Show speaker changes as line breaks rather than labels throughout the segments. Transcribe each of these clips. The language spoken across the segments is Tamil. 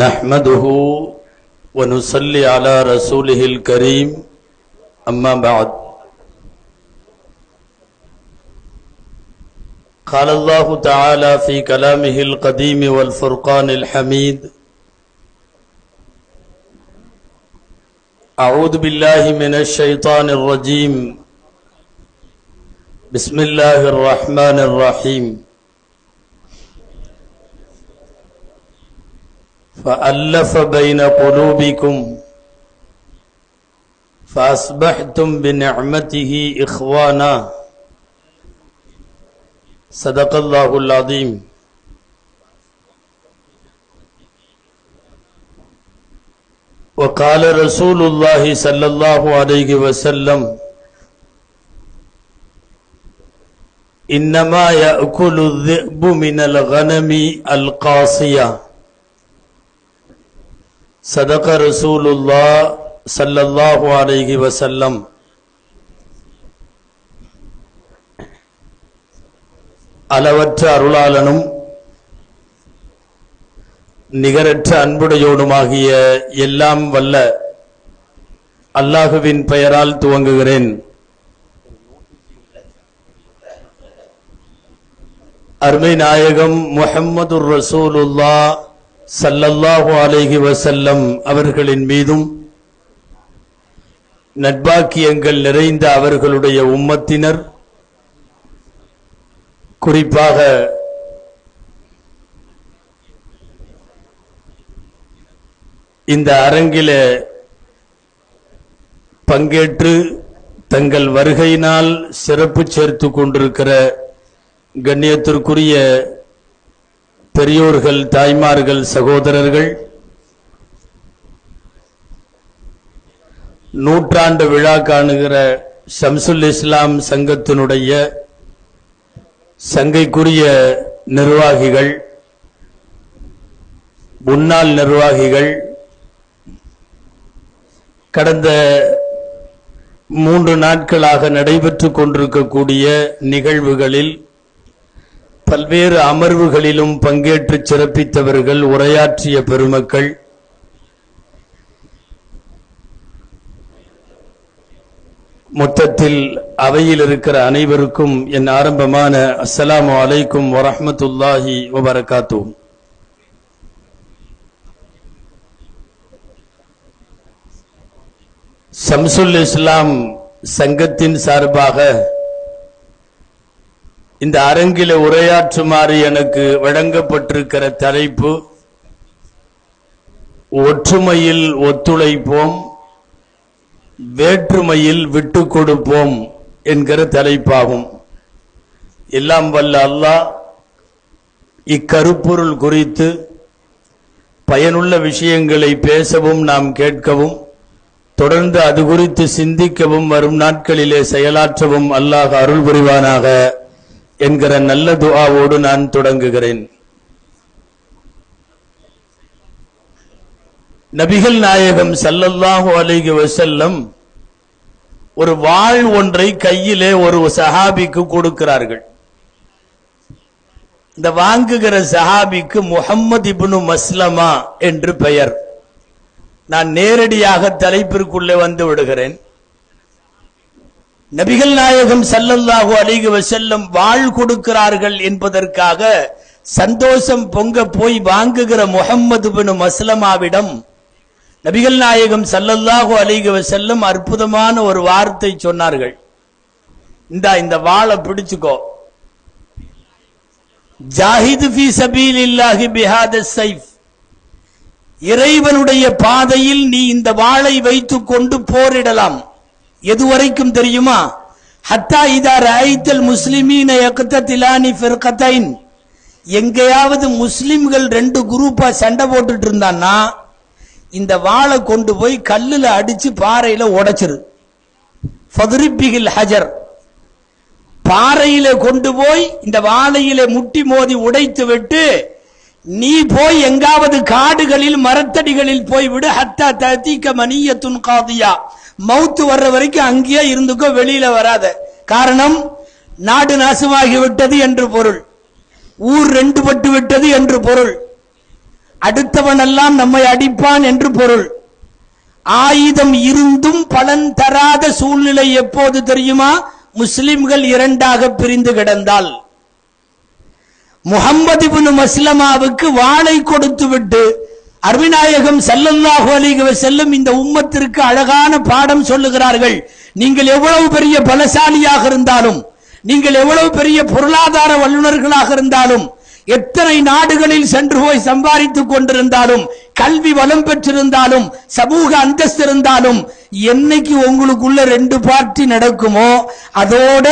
नहमदुहु व नुसल्ली अला रसूलिहिल करीम अम्मा बाद क़ाल अल्लाहु तआला फ़ी कलामिहिल क़दीम वल फ़ुरक़ानिल हमीद अऊज़ु बिल्लाहि मिनश शैतानिर रजीम बिस्मिल्लाहिर रहमानिर रहीम फ़अल्लफ़ बैन क़ुलूबिकुम फ़अस्बहतुम बिनिअमतिही इख़वाना सदक़ल्लाहुल अज़ीम। वक़ाल रसूलुल्लाहि सल्लल्लाहु अलैहि वसल्लम इन्नमा यअकुलु ज़िअबु मिनल गनमि अल क़ासिया सदक़ रसूलुल्लाह सल्लल्लाहु अलैहि वसल्लम। அளவற்ற அருளாளனும் நிகரற்ற அன்புடையோனுமாகிய எல்லாம் வல்ல அல்லாஹுவின் பெயரால் துவங்குகிறேன். அருமை நாயகம் முஹம்மதுர் ரசூலுல்லாஹ் ஸல்லல்லாஹு அலைஹி வஸல்லம் அவர்களின் மீதும் நட்பாக்கியங்கள் நிறைந்த அவர்களுடைய உம்மத்தினர், குறிப்பாக இந்த அரங்கிலே பங்கேற்று தங்கள் வருகையினால் சிறப்பு சேர்த்து கொண்டிருக்கிற கண்ணியத்திற்குரிய பெரியோர்கள், தாய்மார்கள், சகோதரர்கள், நூற்றாண்டு விழா காணுகிற ஷம்சுல் இஸ்லாம் சங்கத்தினுடைய சங்கைக்குரிய நிர்வாகிகள், முன்னாள் நிர்வாகிகள், கடந்த 3 நாட்களாக நடைபெற்றுக் கொண்டிருக்கக்கூடிய நிகழ்வுகளில் பல்வேறு அமர்வுகளிலும் பங்கேற்று சிறப்பித்தவர்கள், உரையாற்றிய பெருமக்கள், மொத்தத்தில் அவையில் இருக்கிற அனைவருக்கும் என் ஆரம்பமான அஸ்ஸலாமு அலைக்கும் வரஹ்மத்துல்லாஹி வபரகாத்துஹு. ஷம்சுல் இஸ்லாம் சங்கத்தின் சார்பாக இந்த அரங்கில உரையாற்றுமாறு எனக்கு வழங்கப்பட்டிருக்கிற தலைப்பு ஒற்றுமையில் ஒத்துழைப்போம், வேற்றுமையில் விட்டு கொடுப்போம் என்கிற தலைப்பாகும். எல்லாம் வல்ல அல்லாஹ் இக்கருப்பொருள் குறித்து பயனுள்ள விஷயங்களை பேசவும் நாம் கேட்கவும் தொடர்ந்து அது குறித்து சிந்திக்கவும் வரும் நாட்களிலே செயலாற்றவும் அல்லாஹ் அருள் புரிவானாக என்கிற நல்ல துஆவோடு நான் தொடங்குகிறேன். நபிகள் நாயகம் ஸல்லல்லாஹு அலைஹி வஸல்லம் ஒரு வாள் ஒன்றை கையிலே ஒரு சஹாபிக்கு கொடுக்கிறார்கள். இந்த வாங்குகிற சஹாபிக்கு முஹம்மது இப்னு மஸ்லமா என்று பெயர். நான் நேரடியாக தலைப்பிற்குள்ளே வந்து விடுகிறேன். நபிகள் நாயகம் ஸல்லல்லாஹு அலைஹி வஸல்லம் வாள் கொடுக்கிறார்கள் என்பதற்காக சந்தோஷம் பொங்க போய் வாங்குகிற முஹம்மது இப்னு மஸ்லமாவிடம் நபிகள் நாயகம் ஸல்லல்லாஹு அலைஹி வஸல்லம் அற்புதமான ஒரு வார்த்தை சொன்னார்கள். இந்த வாளை பிடிச்சுக்கோ, ஜாஹிது ஃபீ சபீலில்லாஹி பிஹாதஸ் ஸைஃப், இறைவனுடைய பாதையில் நீ இந்த வாளை வைத்துக் கொண்டு போரிடலாம். எதுவரைக்கும் தெரியுமா? ஹத்தா இதா ரஅய்தல் முஸ்லிமீன யக்ததிலானி ஃபிர்கத்தைன், எங்கேயாவது முஸ்லிம்கள் 2 குரூப்பா சண்டை போட்டுட்டு இருந்தான்னா இந்த வாளை கொண்டு போய் கல்லுல அடிச்சு பாறையில உடைச்சிரு. ஃபத்ரிபில் ஹஜர், பாறையில கொண்டு போய் இந்த வாளையிலே முட்டி மோதி உடைத்து விட்டு நீ போய் எங்காவது காடுகளில் மரத்தடிகளில் போய்விடு. ஹத்தா ததீக மனியத்துன் காதியா, மவுத்து வர்ற வரைக்கும் அங்கேயே இருந்துக்கோ, வெளியில வராத. காரணம், நாடு நாசமாகி விட்டது என்று பொருள், ஊர் ரெண்டு பட்டு விட்டது என்று பொருள், அடுத்தவன் எல்லாம் நம்மை அடிப்பான் என்று பொருள். ஆயுதம் இருந்தும் பலன் தராத சூழ்நிலை எப்போது தெரியுமா? முஸ்லிம்கள் இரண்டாக பிரிந்து கிடந்தால். முஹம்மது இப்னு மஸ்லமாவுக்கு வாளை கொடுத்து விட்டு அருமைநாயகம் ஸல்லல்லாஹு அலைஹி வஸல்லம் இந்த உம்மத்திற்கு அழகான பாடம் சொல்லுகிறார்கள். நீங்கள் எவ்வளவு பெரிய பலசாலியாக இருந்தாலும், நீங்கள் எவ்வளவு பெரிய பொருளாதார வல்லுநர்களாக இருந்தாலும், எத்தனை நாடுகளில் சென்று போய் சம்பாதித்துக் கொண்டிருந்தாலும், கல்வி வளம் பெற்றிருந்தாலும், சமூக அந்தஸ்து இருந்தாலும், என்னைக்கு உங்களுக்குள்ள ரெண்டு பார்ட்டி நடக்குமோ அதோட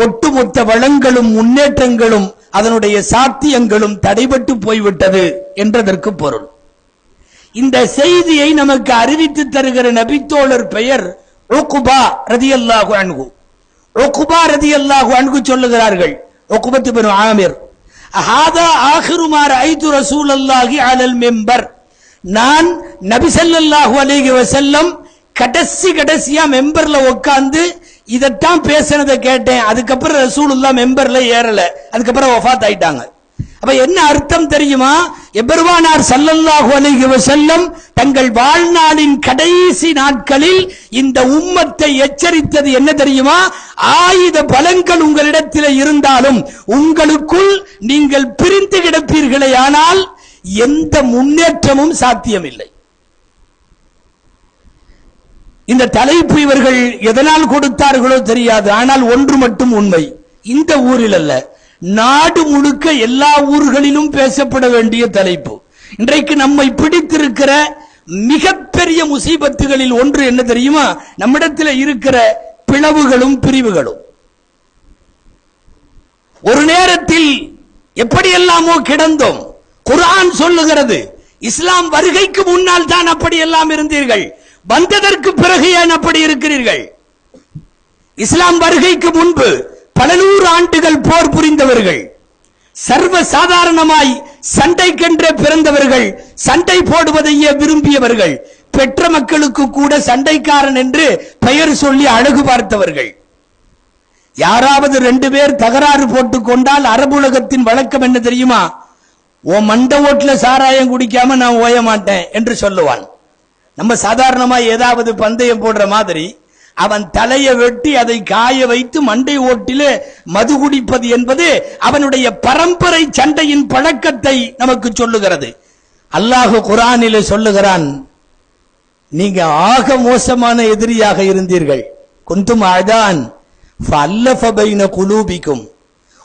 ஒட்டுமொத்த வளங்களும் முன்னேற்றங்களும் அதனுடைய சாத்தியங்களும் தடைபட்டு போய்விட்டது என்றதற்கு பொருள். இந்த செய்தியை நமக்கு அறிவித்து தருகிற நபித்தோழர் பெயர் உக்பா ரலியல்லாஹு அன்ஹு. உக்பா ரலியல்லாஹு அன்ஹு சொல்லுகிறார்கள், உக்பத் இப்னு ஆமிர், ஹாதா ஆகிரு மா ரஅய்து ரசூலல்லாஹி அலல் மிம்பர், நான் நபி ஸல்லல்லாஹு அலைஹி வஸல்லம் கடைசியா மெம்பர்ல உட்கார்ந்து இதத்தான் பேசினதை கேட்டேன். அதுக்கப்புறம் ரசூலுல்லாஹ் மெம்பர்ல ஏறல, அதுக்கப்புறம் வஃபாத் ஆயிட்டாங்க. அப்ப என்ன அர்த்தம் தெரியுமா? எபெருமானார் ஸல்லல்லாஹு அலைஹி வஸல்லம் தங்கள் வாழ்நாளின் கடைசி நாட்களில் இந்த உம்மத்தை எச்சரித்தது என்ன தெரியுமா? ஆயுத பலங்கள் உங்களிடத்தில் இருந்தாலும் உங்களுக்குள் நீங்கள் பிரிந்து கிடப்பீர்களே, ஆனால் எந்த முன்னேற்றமும் சாத்தியமில்லை. இந்த தலைப்பு இவர்கள் எதனால் கொடுத்தார்களோ தெரியாது, ஆனால் ஒன்று மட்டும் உண்மை, இந்த ஊரில் அல்ல, நாடு முழுக்க எல்லா ஊர்களிலும் பேசப்பட வேண்டிய தலைப்பு. இன்றைக்கு நம்மை பிடித்திருக்கிற மிகப்பெரிய முசீபத்துகளில் ஒன்று என்ன தெரியுமா? நம்மிடத்தில் இருக்கிற பிளவுகளும் பிரிவுகளும். ஒரு நேரத்தில் எப்படியெல்லாமோ கிடந்தோம். குர்ஆன் சொல்லுகிறது, இஸ்லாம் வருகைக்கு முன்னால் தான் அப்படி எல்லாம் இருந்தீர்கள், வந்ததற்கு பிறகு ஏன் அப்படி இருக்கிறீர்கள்? இஸ்லாம் வருகைக்கு முன்பு பல நூறு ஆண்டுகள் போர் புரிந்தவர்கள், சர்வ சாதாரணமாய் சண்டைக்கென்றே பிறந்தவர்கள், சண்டை போடுவதையே விரும்பியவர்கள், பெற்ற மக்களுக்கு கூட சண்டைக்காரன் என்று பெயர் சொல்லி அழகு பார்த்தவர்கள். யாராவது ரெண்டு பேர் தகராறு போட்டுக் கொண்டால் அரபுலகத்தின் வழக்கம் என்ன தெரியுமா? ஓ மண்ட ஓட்டுல சாராயம் குடிக்காம நான் ஓய மாட்டேன் என்று சொல்லுவான். நம்ம சாதாரணமா ஏதாவது பந்தயம் போடுற மாதிரி அவன் தலையை வெட்டி அதை காய வைத்து மண்டை ஓட்டிலே மது குடிப்பது என்பது அவனுடைய பரம்பரை சண்டையின் பழக்கத்தை நமக்கு சொல்லுகிறது. அல்லாஹ் குர்ஆனிலே சொல்லுகிறான், நீங்க ஆக மோசமான எதிரியாக இருந்தீர்கள். குந்தும் அதான் ஃபஅல்லஃப பைன குலூபிக்கும்,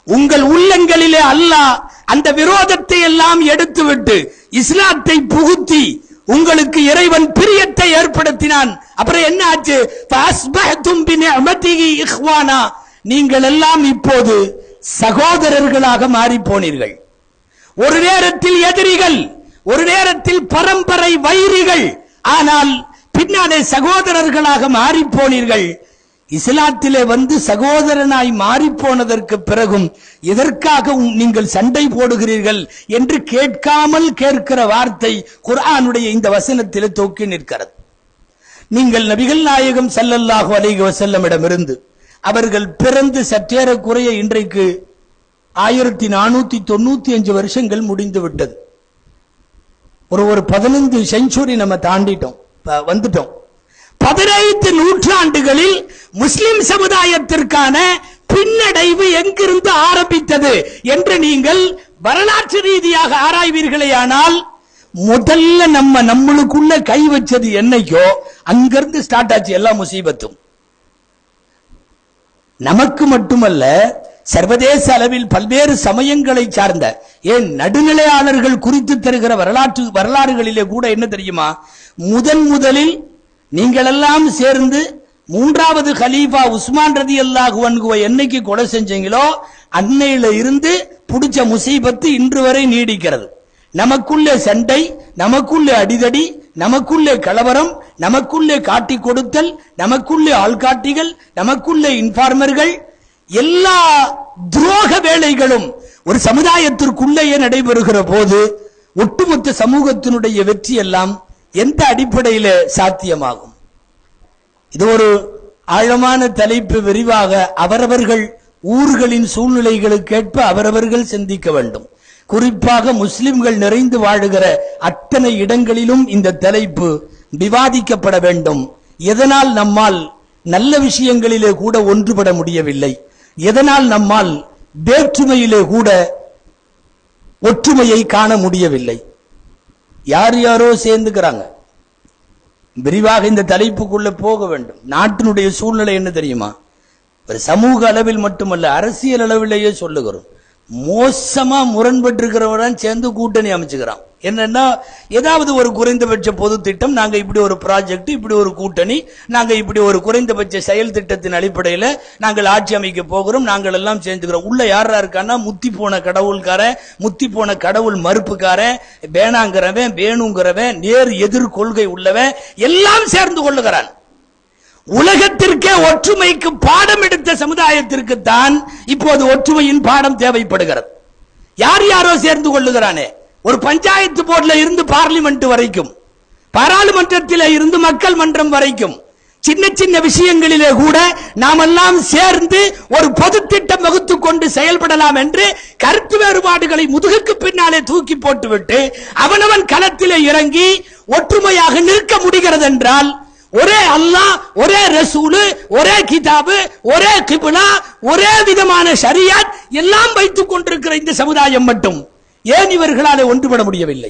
உங்கள் உள்ளங்களிலே அல்லாஹ் அந்த விரோதத்தை எல்லாம் எடுத்துவிட்டு இஸ்லாத்தை புகுத்தி உங்களுக்கு இறைவன் பிரியத்தை ஏற்படுத்தினான். அப்புறம் என்ன ஆச்சு? ஃபஅஸ்பஹ்தும் பினிஅமதிஹி இக்வானா, நீங்கள் எல்லாம் இப்போது சகோதரர்களாக மாறி போனீர்கள். ஒரு நேரத்தில் எதிரிகள், ஒரு நேரத்தில் பரம்பரை வைரிகள், ஆனால் பின்னாலே சகோதரர்களாக மாறி போனீர்கள். இஸ்லாத்திலே வந்து சகோதரனாய் மாறி போனதற்கு பிறகும் எதற்காக நீங்கள் சண்டை போடுகிறீர்கள் என்று கேட்காமல் கேட்கிற வார்த்தை குர்ஆனுடைய இந்த வசனத்திலே தொக்கி நிற்கிறது. நீங்கள் நபிகள் நாயகம் ஸல்லல்லாஹு அலைஹி வஸல்லமிடமிருந்து அவர்கள் பிறந்து சற்றேறக்குறைய இன்றைக்கு 1495 வருஷங்கள் முடிந்து விட்டது. ஒரு 15 செஞ்சுரி நம்ம தாண்டிட்டோம், வந்துட்டோம். 15 நூற்றாண்டுகளில் முஸ்லிம் சமுதாயத்திற்கான பின்னடைவு எங்கிருந்து ஆரம்பித்தது என்று நீங்கள் வரலாற்று ரீதியாக ஆராய்வீர்களே, ஆனால் முதல்ல நம்மளுக்குள்ள கை வச்சது என்னைக்கோ அங்கிருந்து ஸ்டார்ட் ஆச்சு எல்லா முசீபத்தும். நமக்கு மட்டுமல்ல, சர்வதேச அளவில் பல்வேறு சமயங்களை சார்ந்த, ஏன் நடுநிலையாளர்கள் குறித்து தருகிற வரலாறுகளிலே கூட என்ன தெரியுமா? முதலில் நீங்கள் எல்லாம் சேர்ந்து 3வது கலீஃபா உஸ்மான் ரலியல்லாஹு அன்ஹுவை என்னைக்கு கொலை செஞ்சீங்களோ அன்னையில இருந்து புடிச்ச முசீபத்து இன்று வரை நீடிக்கிறது. நமக்குள்ளே சண்டை, நமக்குள்ளே அடிதடி, நமக்குள்ளே கலவரம், நமக்குள்ளே காட்டி கொடுத்தல், நமக்குள்ளே ஆள்காட்டிகள், நமக்குள்ளே இன்ஃபார்மர்கள், எல்லா துரோக வேலைகளும் ஒரு சமுதாயத்திற்குள்ளேயே நடைபெறுகிற போது ஒட்டுமொத்த சமூகத்தினுடைய வெற்றி எல்லாம் எந்த அடிப்படையில் சாத்தியமாகும்? இது ஒரு ஆழமான தலைப்பு. விரிவாக அவரவர்கள் ஊர்களின் சூழ்நிலைகளுக்கேற்ப அவரவர்கள் சிந்திக்க வேண்டும். குறிப்பாக முஸ்லிம்கள் நிறைந்து வாழுகிற அத்தனை இடங்களிலும் இந்த தலைப்பு விவாதிக்கப்பட வேண்டும். எதனால் நம்மால் நல்ல விஷயங்களிலே கூட ஒன்றுபட முடியவில்லை, எதனால் நம்மால் வேற்றுமையிலே கூட ஒற்றுமையை காண முடியவில்லை, யார் யாரோ சேர்ந்துக்கிறாங்க. விரிவாக இந்த தலைப்புக்குள்ள போக வேண்டும். நாட்டினுடைய சூழ்நிலை என்ன தெரியுமா? ஒரு சமூக அளவில் மட்டுமல்ல, அரசியல் அளவிலேயே சொல்லுகிறோம். மோசமா முரண்பட்டு இருக்கிறவன் சேர்ந்து கூட்டணி அமைச்சுக்கிறான். என்னன்னா, ஏதாவது ஒரு குறைந்தபட்ச பொது திட்டம், நாங்க இப்படி ஒரு ப்ராஜெக்ட், இப்படி ஒரு கூட்டணி, நாங்க இப்படி ஒரு குறைந்தபட்ச செயல் திட்டத்தின் அடிப்படையில் நாங்கள் ஆட்சி அமைக்க போகிறோம், நாங்கள் எல்லாம் சேர்ந்துக்கிறோம். உள்ள யாரா இருக்கான்னா, முத்தி போன கடவுள்காரன், முத்தி போன கடவுள் மறுப்புக்காரன், வேணாங்கிறவன், வேணுங்கிறவன், நேர் எதிர் கொள்கை உள்ளவன் எல்லாம் சேர்ந்து கொள்ளுகிறான். உலகத்திற்கே ஒற்றுமைக்கு பாடம் எடுத்த சமுதாயத்திற்கு தான் இப்போது ஒற்றுமையின் பாடம் தேவைப்படுகிறது. யார் யாரோ சேர்ந்து கொள்ளுகிறானே, ஒரு பஞ்சாயத்து போர்டுல இருந்து பார்லிமெண்ட் வரைக்கும், பாராளுமன்றத்திலே இருந்து மக்கள் மன்றம் வரைக்கும், சின்ன சின்ன விஷயங்களிலே கூட நாமெல்லாம் சேர்ந்து ஒரு பொது திட்டம் வகுத்து கொண்டு செயல்படலாம் என்று கருத்து வேறுபாடுகளை முதுகுக்கு பின்னாலே தூக்கி போட்டுவிட்டு அவனவன் களத்திலே இறங்கி ஒற்றுமையாக நிற்க முடிகிறது என்றால், ஒரே அல்லாஹ், ஒரே ரசூல், ஒரே கிதாபு, ஒரே கிப்லா, ஒரே விதமான ஷரியத் எல்லாம் வைத்துக் கொண்டிருக்கிற இந்த சமுதாயம் மட்டும் ஏன் இவர்களால் ஒன்றுபட முடியவில்லை?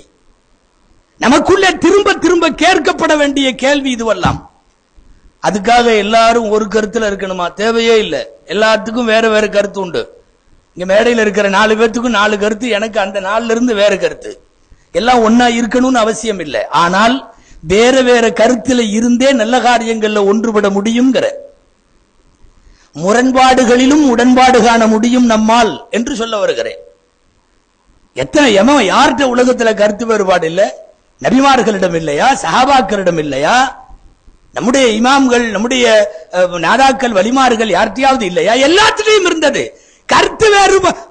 நமக்குள்ளே திரும்ப திரும்ப கேட்கப்பட வேண்டிய கேள்வி இதுவெல்லாம். அதுக்காக எல்லாரும் ஒரு கருத்துல இருக்கணுமா? தேவையே இல்லை. எல்லாத்துக்கும் வேற வேற கருத்து உண்டு. இங்க மேடையில் இருக்கிற 4 பேர்த்துக்கும் 4 கருத்து, எனக்கு அந்த 4ல இருந்து வேற கருத்து. எல்லாம் ஒன்னா இருக்கணும்னு அவசியம் இல்லை. ஆனால் வேற வேற கருத்துல இருந்தே நல்ல காரியங்கள்ல ஒன்றுபட முடியுங்கிற முரண்பாடுகளிலும் உடன்பாடு காண முடியும் நம்மால் என்று சொல்ல வருகிறேன். எத்தனை யார்கிட்ட உலகத்துல கருத்து வேறுபாடு இல்ல? நபிமார்களிடம் இல்லையா? சஹாபாக்களிடம் இல்லையா? நம்முடைய இமாம்கள், நம்முடைய நாதாக்கள், வலிமார்கள் யார்கிட்டயாவது இல்லையா? எல்லாத்திலையும் இருந்தது. கருத்து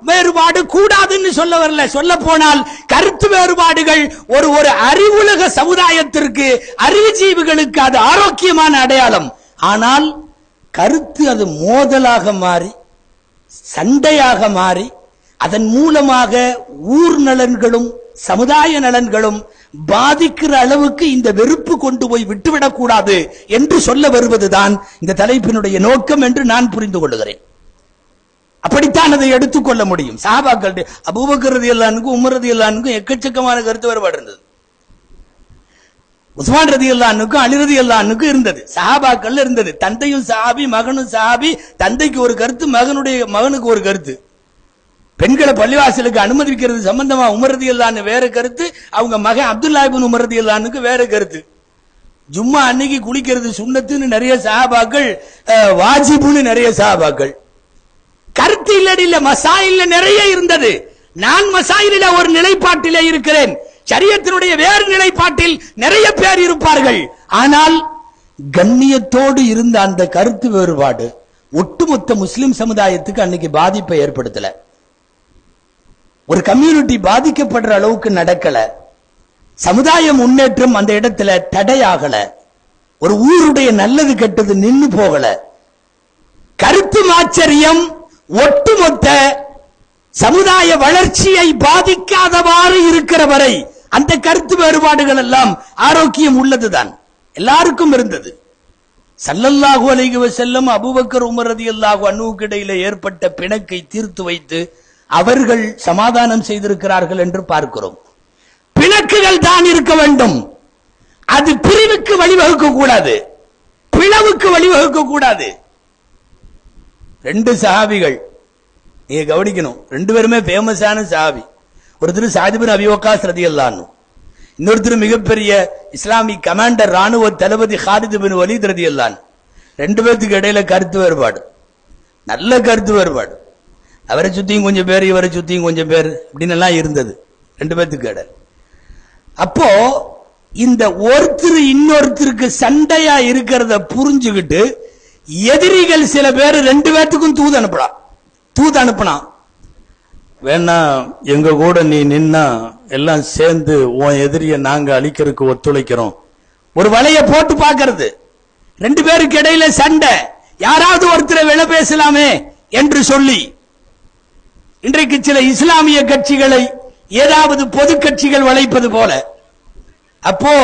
வேறுபாடு கூடாதுன்னு சொல்ல வரல. சொல்ல போனால் கருத்து வேறுபாடுகள் ஒரு அறிவுலக சமுதாயத்திற்கு, அறிவுஜீவிகளுக்கு அது ஆரோக்கியமான அடையாளம். ஆனால் கருத்து அது மோதலாக மாறி, சண்டையாக மாறி, அதன் மூலமாக ஊர் நலன்களும் சமுதாய நலன்களும் பாதிக்கிற அளவுக்கு இந்த வெறுப்பு கொண்டு போய் விட்டுவிடக் கூடாது என்று சொல்ல வருவதுதான் இந்த தலைப்பினுடைய நோக்கம் என்று நான் புரிந்து கொள்கிறேன். அப்படித்தான் அதை எடுத்துக்கொள்ள முடியும். சஹாபாக்கள் அபூபக்கர் ரலியல்லாஹு அன்ஹு, உமர் ரலியல்லாஹு அன்ஹு எக்கச்சக்கமான கருத்து வேறுபாடு இருந்தது. உஸ்மான் ரலியல்லாஹு அன்ஹுக்கும் அலி ரலியல்லாஹு அன்ஹுக்கும் இருந்தது. சஹாபாக்கள் இருந்தது. தந்தையும் சஹாபி, மகனும் சஹாபி. தந்தைக்கு ஒரு கருத்து, மகனுக்கு ஒரு கருத்து. பெண்களை பள்ளிவாசலுக்கு அனுமதிக்கிறது சம்பந்தமா உமர் ரலியல்லாஹு அன்ஹு வேற கருத்து, அவங்க மகன் அப்துல்லாஹ் இப்னு உமர் ரலியல்லாஹு அன்ஹுக்கு வேற கருத்து. ஜும்மா அன்னைக்கு குளிக்கிறது சுன்னத்துன்னு நிறைய சஹாபாக்கள், வாஜிபுன்னு நிறைய சஹாபாக்கள். கருத்து இல்ல, மசாயில்ல நிறைய இருந்தது. நான் மசாயில ஒரு நிலைப்பாட்டிலே இருக்கிறேன், ஷரியத்தினுடைய வேறு நிலைப்பாட்டில் நிறைய பேர் இருப்பார்கள். ஆனால் கண்ணியத்தோடு இருந்த அந்த கருத்து வேறுபாடு ஒட்டுமொத்த முஸ்லிம் சமுதாயத்துக்கு அன்னைக்கு பாதிப்பை ஏற்படுத்தல. ஒரு கம்யூனிட்டி பாதிக்கப்படுற அளவுக்கு நடக்கல. சமுதாய முன்னேற்றம் அந்த இடத்துல தடையாகல. ஒரு ஊருடைய நல்லது கெட்டது நின்னு போகல. கருத்து மாச்சரியம் ஒட்டுமொத்த சமுதாய வளர்ச்சியை பாதிக்காதவாறு இருக்கிற வரை அந்த கருத்து வேறுபாடுகள் எல்லாம் ஆரோக்கியம் உள்ளதுதான், எல்லாருக்கும் இருந்தது. ஸல்லல்லாஹு அலைஹி வஸல்லம் அபூபக்கர் உமர் ரலியல்லாஹு அன்ஹுவுக்கு இடையிலே ஏற்பட்ட பிணக்கை தீர்த்து வைத்து அவர்கள் சமாதானம் செய்திருக்கிறார்கள் என்று பார்க்கிறோம். பிணக்குகள் தான் இருக்க வேண்டும். அது பிரிவுக்கு வழிவகுக்க கூடாது, பிளவுக்கு வழிவகுக்க கூடாது. 2 சஹாபிகள் நீங்க கவனிக்கணும், 2 பேருமே ஃபேமஸான சஹாபி. ஒருத்தர் சஅத் பின் அபி வக்காஸ் ரலியல்லாஹு அன்ஹு, இன்னொருத்தர் மிகப்பெரிய இஸ்லாமிக் கமாண்டர், ராணுவ தளபதி காலித் பின் வலீத் ரலியல்லாஹு அன்ஹு. 2 பேருக்கு இடையில கருத்து வேறுபாடு, நல்ல கருத்து வேறுபாடு. அவரை சுத்தியும் கொஞ்சம் பேர், இவரை சுத்தியும் கொஞ்சம் பேர், அப்படின்னு எல்லாம் இருந்தது 2 பேருக்கு இடையில. அப்போ இந்த ஒருத்தர் இன்னொருத்தருக்கு சண்டையா இருக்கிறத புரிஞ்சுக்கிட்டு எதிரிகள் சில பேர் 2 பேத்துக்கும் தூது அனுப்பினா, வேணா எங்க கூட நீ நின்னா எல்லாம் சேர்ந்து உன் எதிரிய நாங்க அழிக்கிறதுக்கு ஒத்துழைக்கிறோம். ஒரு வலைய போட்டு பார்க்கிறது. 2 பேருக்கு இடையில சண்டை, யாராவது ஒருத்தரை விலை பேசலாமே என்று சொல்லி இன்றைக்கு சில இஸ்லாமிய கட்சிகளை ஏதாவது பொது கட்சிகள் வளைப்பது போல. அப்போ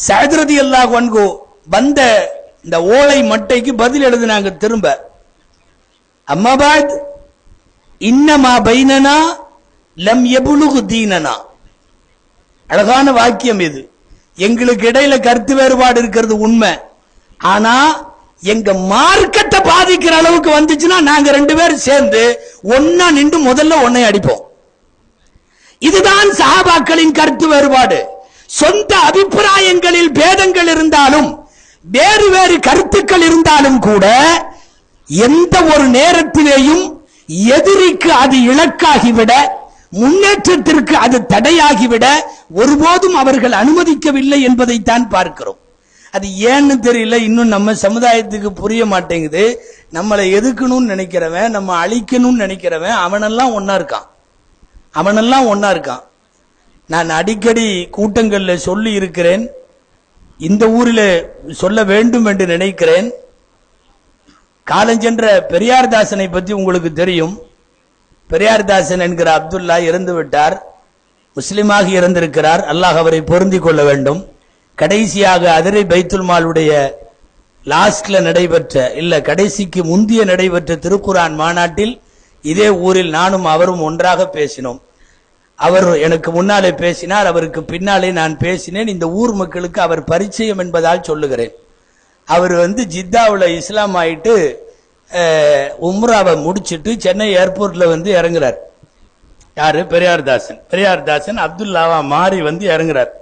சஅத் ரலியல்லாஹு அன்ஹு வந்த இந்த ஓலை மட்டைக்கு பதில் எழுதினாங்க திரும்ப. அம்மாபாத் இன்னமா பைனனா லம் யபுலுகு தீனனா. அழகான வாக்கியம் இது. எங்களுக்கு இடையில கருத்து வேறுபாடு இருக்கிறது உண்மை, ஆனா எங்க மார்க்கத்தை பாதிக்கிற அளவுக்கு வந்துச்சுன்னா நாங்க 2 பேரும் சேர்ந்து ஒன்னா நின்று முதல்ல ஒன்னை அடிப்போம். இதுதான் சஹாபாக்களின் கருத்து வேறுபாடு. சொந்த அபிப்பிராயங்களில் பேதங்கள் இருந்தாலும், வேறு வேறு கருத்துக்கள் இருந்தாலும் கூட, எந்த ஒரு நேரத்திலேயும் எதிரிக்கு அது இலக்காகிவிட, முன்னேற்றத்திற்கு அது தடையாகிவிட ஒருபோதும் அவர்கள் அனுமதிக்கவில்லை என்பதைத்தான் பார்க்கிறோம். அது ஏன்னு தெரியல, இன்னும் நம்ம சமுதாயத்துக்கு புரிய மாட்டேங்குது. நம்மளை எதுக்கணும்னு நினைக்கிறவன், நம்ம அழிக்கணும்னு நினைக்கிறவன், அவனெல்லாம் ஒன்னா இருக்கான். நான் அடிக்கடி கூட்டங்கள்ல சொல்லி இருக்கிறேன், இந்த ஊரில் சொல்ல வேண்டும் என்று நினைக்கிறேன். காலஞ்சென்ற பெரியார்தாசனை பற்றி உங்களுக்கு தெரியும். பெரியார்தாசன் என்கிற அப்துல்லா இறந்து விட்டார். முஸ்லிமாக இறந்திருக்கிறார். அல்லாஹ் அவரை பொருந்தி கொள்ள வேண்டும். கடைசியாக அதிரை பைத்துல் மாலுடைய லாஸ்ட்ல நடைபெற்ற, இல்ல கடைசிக்கு முந்திய நடைபெற்ற திருக்குரான் மாநாட்டில் இதே ஊரில் நானும் அவரும் ஒன்றாக பேசினோம். அவர் எனக்கு முன்னாலே பேசினார், அவருக்கு பின்னாலே நான் பேசினேன். இந்த ஊர் மக்களுக்கு அவர் பரிச்சயம் என்பதால் சொல்லுகிறேன். அவர் ஜித்தாவில் இஸ்லாம் ஆயிட்டு உம்ராவை முடிச்சிட்டு சென்னை ஏர்போர்ட்ல இறங்குறார். யாரு? பெரியார்தாசன் அப்துல்லாவா மாறி இறங்குறார்.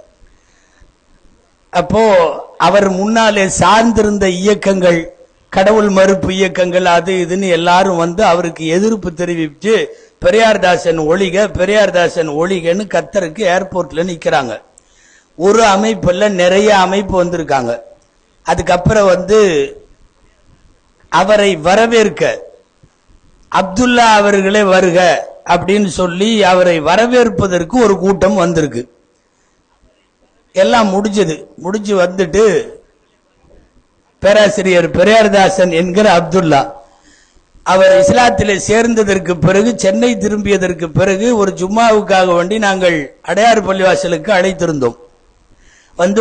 அப்போ அவர் முன்னாலே சார்ந்திருந்த இயக்கங்கள், கடவுள் மறுப்பு இயக்கங்கள், அது இதுன்னு எல்லாரும் அவருக்கு எதிர்ப்பு தெரிவித்து பெரியார்தாசன் ஒழிகன்னு கத்தருக்கு ஏர்போர்ட்ல நிக்கிறாங்க. ஒரு அமைப்பு இல்ல, நிறைய அமைப்பு வந்திருக்காங்க. அதுக்கப்புறம் அவரை வரவேற்க அப்துல்லா அவர்களே வருக அப்படின்னு சொல்லி அவரை வரவேற்பதற்கு ஒரு கூட்டம் வந்திருக்கு. எல்லாம் முடிஞ்சு வந்துட்டு பேராசிரியர் பெரியார்தாசன் என்கிற அப்துல்லா அவர் இஸ்லாத்திலே சேர்ந்ததற்கு பிறகு, சென்னை திரும்பியதற்கு பிறகு ஒரு ஜும்மாவுக்காக வேண்டி நாங்கள் அடையாறு பள்ளிவாசலுக்கு அழைத்திருந்தோம்.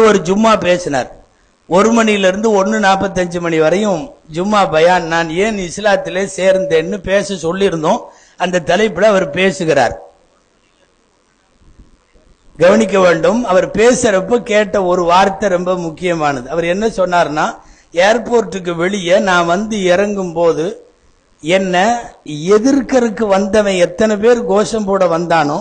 ஒரு ஜும்மா பேசினார். 1 மணியிலிருந்து 1:45 மணி வரையும் ஜும்மா பயான். நான் ஏன் இஸ்லாத்திலே சேர்ந்தேன்னு பேச சொல்லியிருந்தோம். அந்த தலைப்பில் அவர் பேசுகிறார். கவனிக்க வேண்டும். அவர் பேசுறப்ப கேட்ட ஒரு வார்த்தை ரொம்ப முக்கியமானது. அவர் என்ன சொன்னார்னா, ஏர்போர்ட்டுக்கு வெளியே நான் இறங்கும் போது என்ன எதிர்க்கருக்கு வந்தவன் எத்தனை பேர் கோஷம் போட வந்தானோ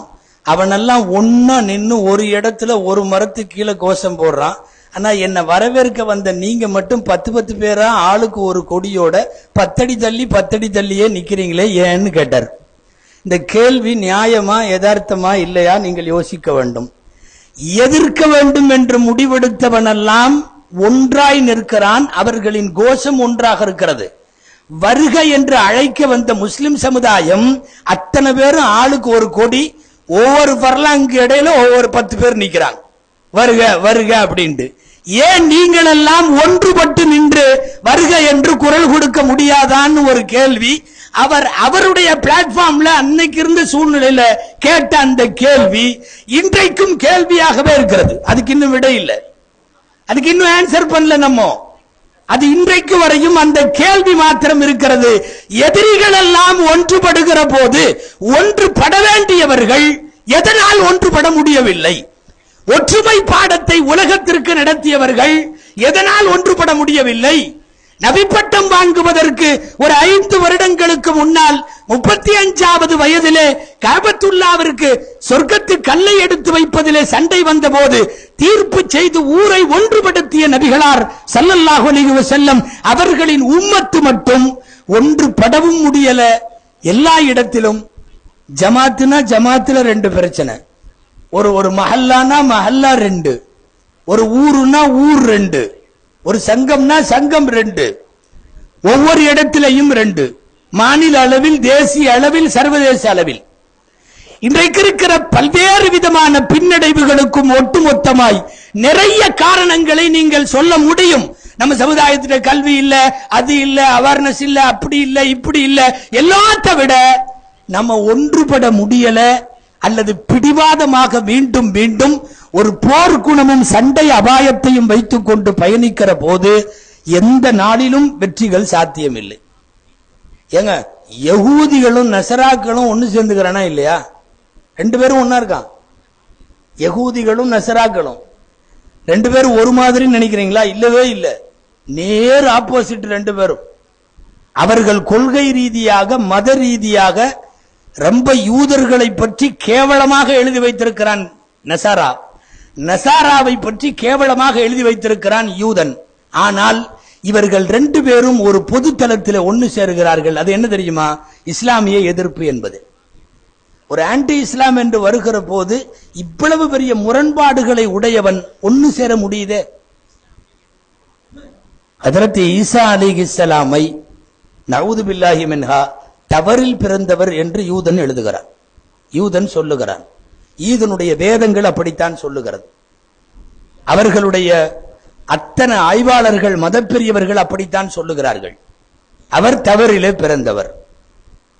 அவனெல்லாம் ஒன்னா நின்னு ஒரு இடத்துல ஒரு மரத்துக்கு கீழே கோஷம் போடுறான். ஆனா என்ன வரவேற்க வந்த நீங்க மட்டும் 10 பேரா ஆளுக்கு ஒரு கொடியோட 10 அடி தள்ளியே நிக்கிறீங்களே ஏன்னு கேட்டார். இந்த கேள்வி நியாயமா யதார்த்தமா இல்லையா நீங்கள் யோசிக்க வேண்டும். எதிர்க்க வேண்டும் என்று முடிவெடுத்தவனெல்லாம் ஒன்றாய் நிற்கிறான். அவர்களின் கோஷம் ஒன்றாக இருக்கிறது. வருக என்று அழைக்க வந்த முஸ்லிம் சமுதாயம் அத்தனை பேரும் ஆளுக்கு ஒரு கொடி, ஒவ்வொரு பர்லாங்கு இடையில ஒவ்வொரு 10 பேர் நிக்கிறாங்க, வருக வருக அப்படின்ட்டு. ஏன் நீங்கள் எல்லாம் ஒன்றுபட்டு நின்று வருக என்று குரல் கொடுக்க முடியாதான்னு ஒரு கேள்வி அவருடைய பிளாட்ஃபார்ம்ல அன்னைக்கு இருந்த சூழ்நிலையில கேட்ட அந்த கேள்வி இன்றைக்கும் கேள்வியாகவே இருக்கிறது. அதுக்கு இன்னும் விடை இல்லை, அதுக்கு இன்னும் ஆன்சர் பண்ணல நம்ம. அது இன்றைக்கு வரையும் அந்த கேள்வி மாத்திரம் இருக்கிறது. எதிரிகள் எல்லாம் ஒன்றுபடுகிற போது ஒன்றுபட வேண்டியவர்கள் எதனால் ஒன்றுபட முடியவில்லை? ஒற்றுமை பாடத்தை உலகத்திற்கு நடத்தியவர்கள் எதனால் ஒன்றுபட முடியவில்லை? நபிப்பட்டம் வாங்குவதற்கு ஒரு 5 வருடங்களுக்கு முன்னால் 35வது வயதிலே கஅபத்துல்லாவிற்கு சொர்க்கத்து கல்லை எடுத்து வைப்பதிலே சண்டை வந்த போது தீர்ப்பு செய்து ஊரை ஒன்றுபடுத்திய நபிகளார் ஸல்லல்லாஹு அலைஹி வஸல்லம் அவர்களின் உம்மத்து மட்டும் ஒன்றுபடவும் முடியல. எல்லா இடத்திலும் ஜமாத்துனா ஜமாத்துல 2 பிரச்சனை, ஒரு மஹல்லானா மஹல்லா 2, ஒரு ஊருனா ஊர் 2, ஒரு சங்கம்னா சங்கம் 2, ஒவ்வொரு இடத்திலையும் 2, மாநில அளவில், தேசிய அளவில், சர்வதேச அளவில். இன்றைக்கு இருக்கிற பல்வேறு விதமான பின்னடைவுகளுக்கும் ஒட்டுமொத்தமாய் நிறைய காரணங்களை நீங்கள் சொல்ல முடியும். நம்ம சமுதாயத்துல கல்வி இல்ல, அது இல்ல, அவேர்னஸ் இல்ல, அப்படி இல்ல, இப்படி இல்ல, எல்லாத்த விட நம்ம ஒன்றுபட முடியல அல்லது பிடிவாதமாக மீண்டும் மீண்டும் ஒரு போர்க்குணமும் சண்டை அபாயத்தையும் வைத்துக் கொண்டு பயணிக்கிற போது எந்த நாளிலும் வெற்றிகள் சாத்தியமில்லை. ஏங்க, யகூதிகளும் நசராக்களும் ஒன்னு சேர்ந்துக்கிறானா இல்லையா? ரெண்டு பேரும் ஒன்னா இருக்கான். யகூதிகளும் நசராக்களும் ரெண்டு பேரும் ஒரு மாதிரி நினைக்கிறீங்களா? இல்லவே இல்லை, நேர் ஆப்போசிட் ரெண்டு பேரும். அவர்கள் கொள்கை ரீதியாக மத ரீதியாக ரொம்ப யூதர்களை பற்றி கேவலமாக எழுதி வைத்திருக்கிறான் நசாரா, நசாராவை பற்றி கேவலமாக எழுதி வைத்திருக்கிறான் யூதன். ஆனால் இவர்கள் ரெண்டு பேரும் ஒரு பொது தளத்தில் ஒன்னு சேருகிறார்கள். அது என்ன தெரியுமா? இஸ்லாமிய எதிர்ப்பு என்பது. ஒரு ஆன்டி இஸ்லாம் என்று வருகிற போது இவ்வளவு பெரிய முரண்பாடுகளை உடையவன் ஒன்னு சேர முடியுதே. ஹஜ்ரத் ஈசா அலைஹிஸ்ஸலாமை நஊது பில்லாஹி மின்ஹா தவறில் பிறந்தவர் என்று யூதன் எழுதுகிறான், யூதன் சொல்லுகிறான். ஈதனுடைய வேதங்கள் அப்படித்தான் சொல்லுகிறது. அவர்களுடைய அத்தனை ஆய்வாளர்கள் மதப்பெரியவர்கள் அப்படித்தான் சொல்லுகிறார்கள். அவர் தவறிலே பிறந்தவர்.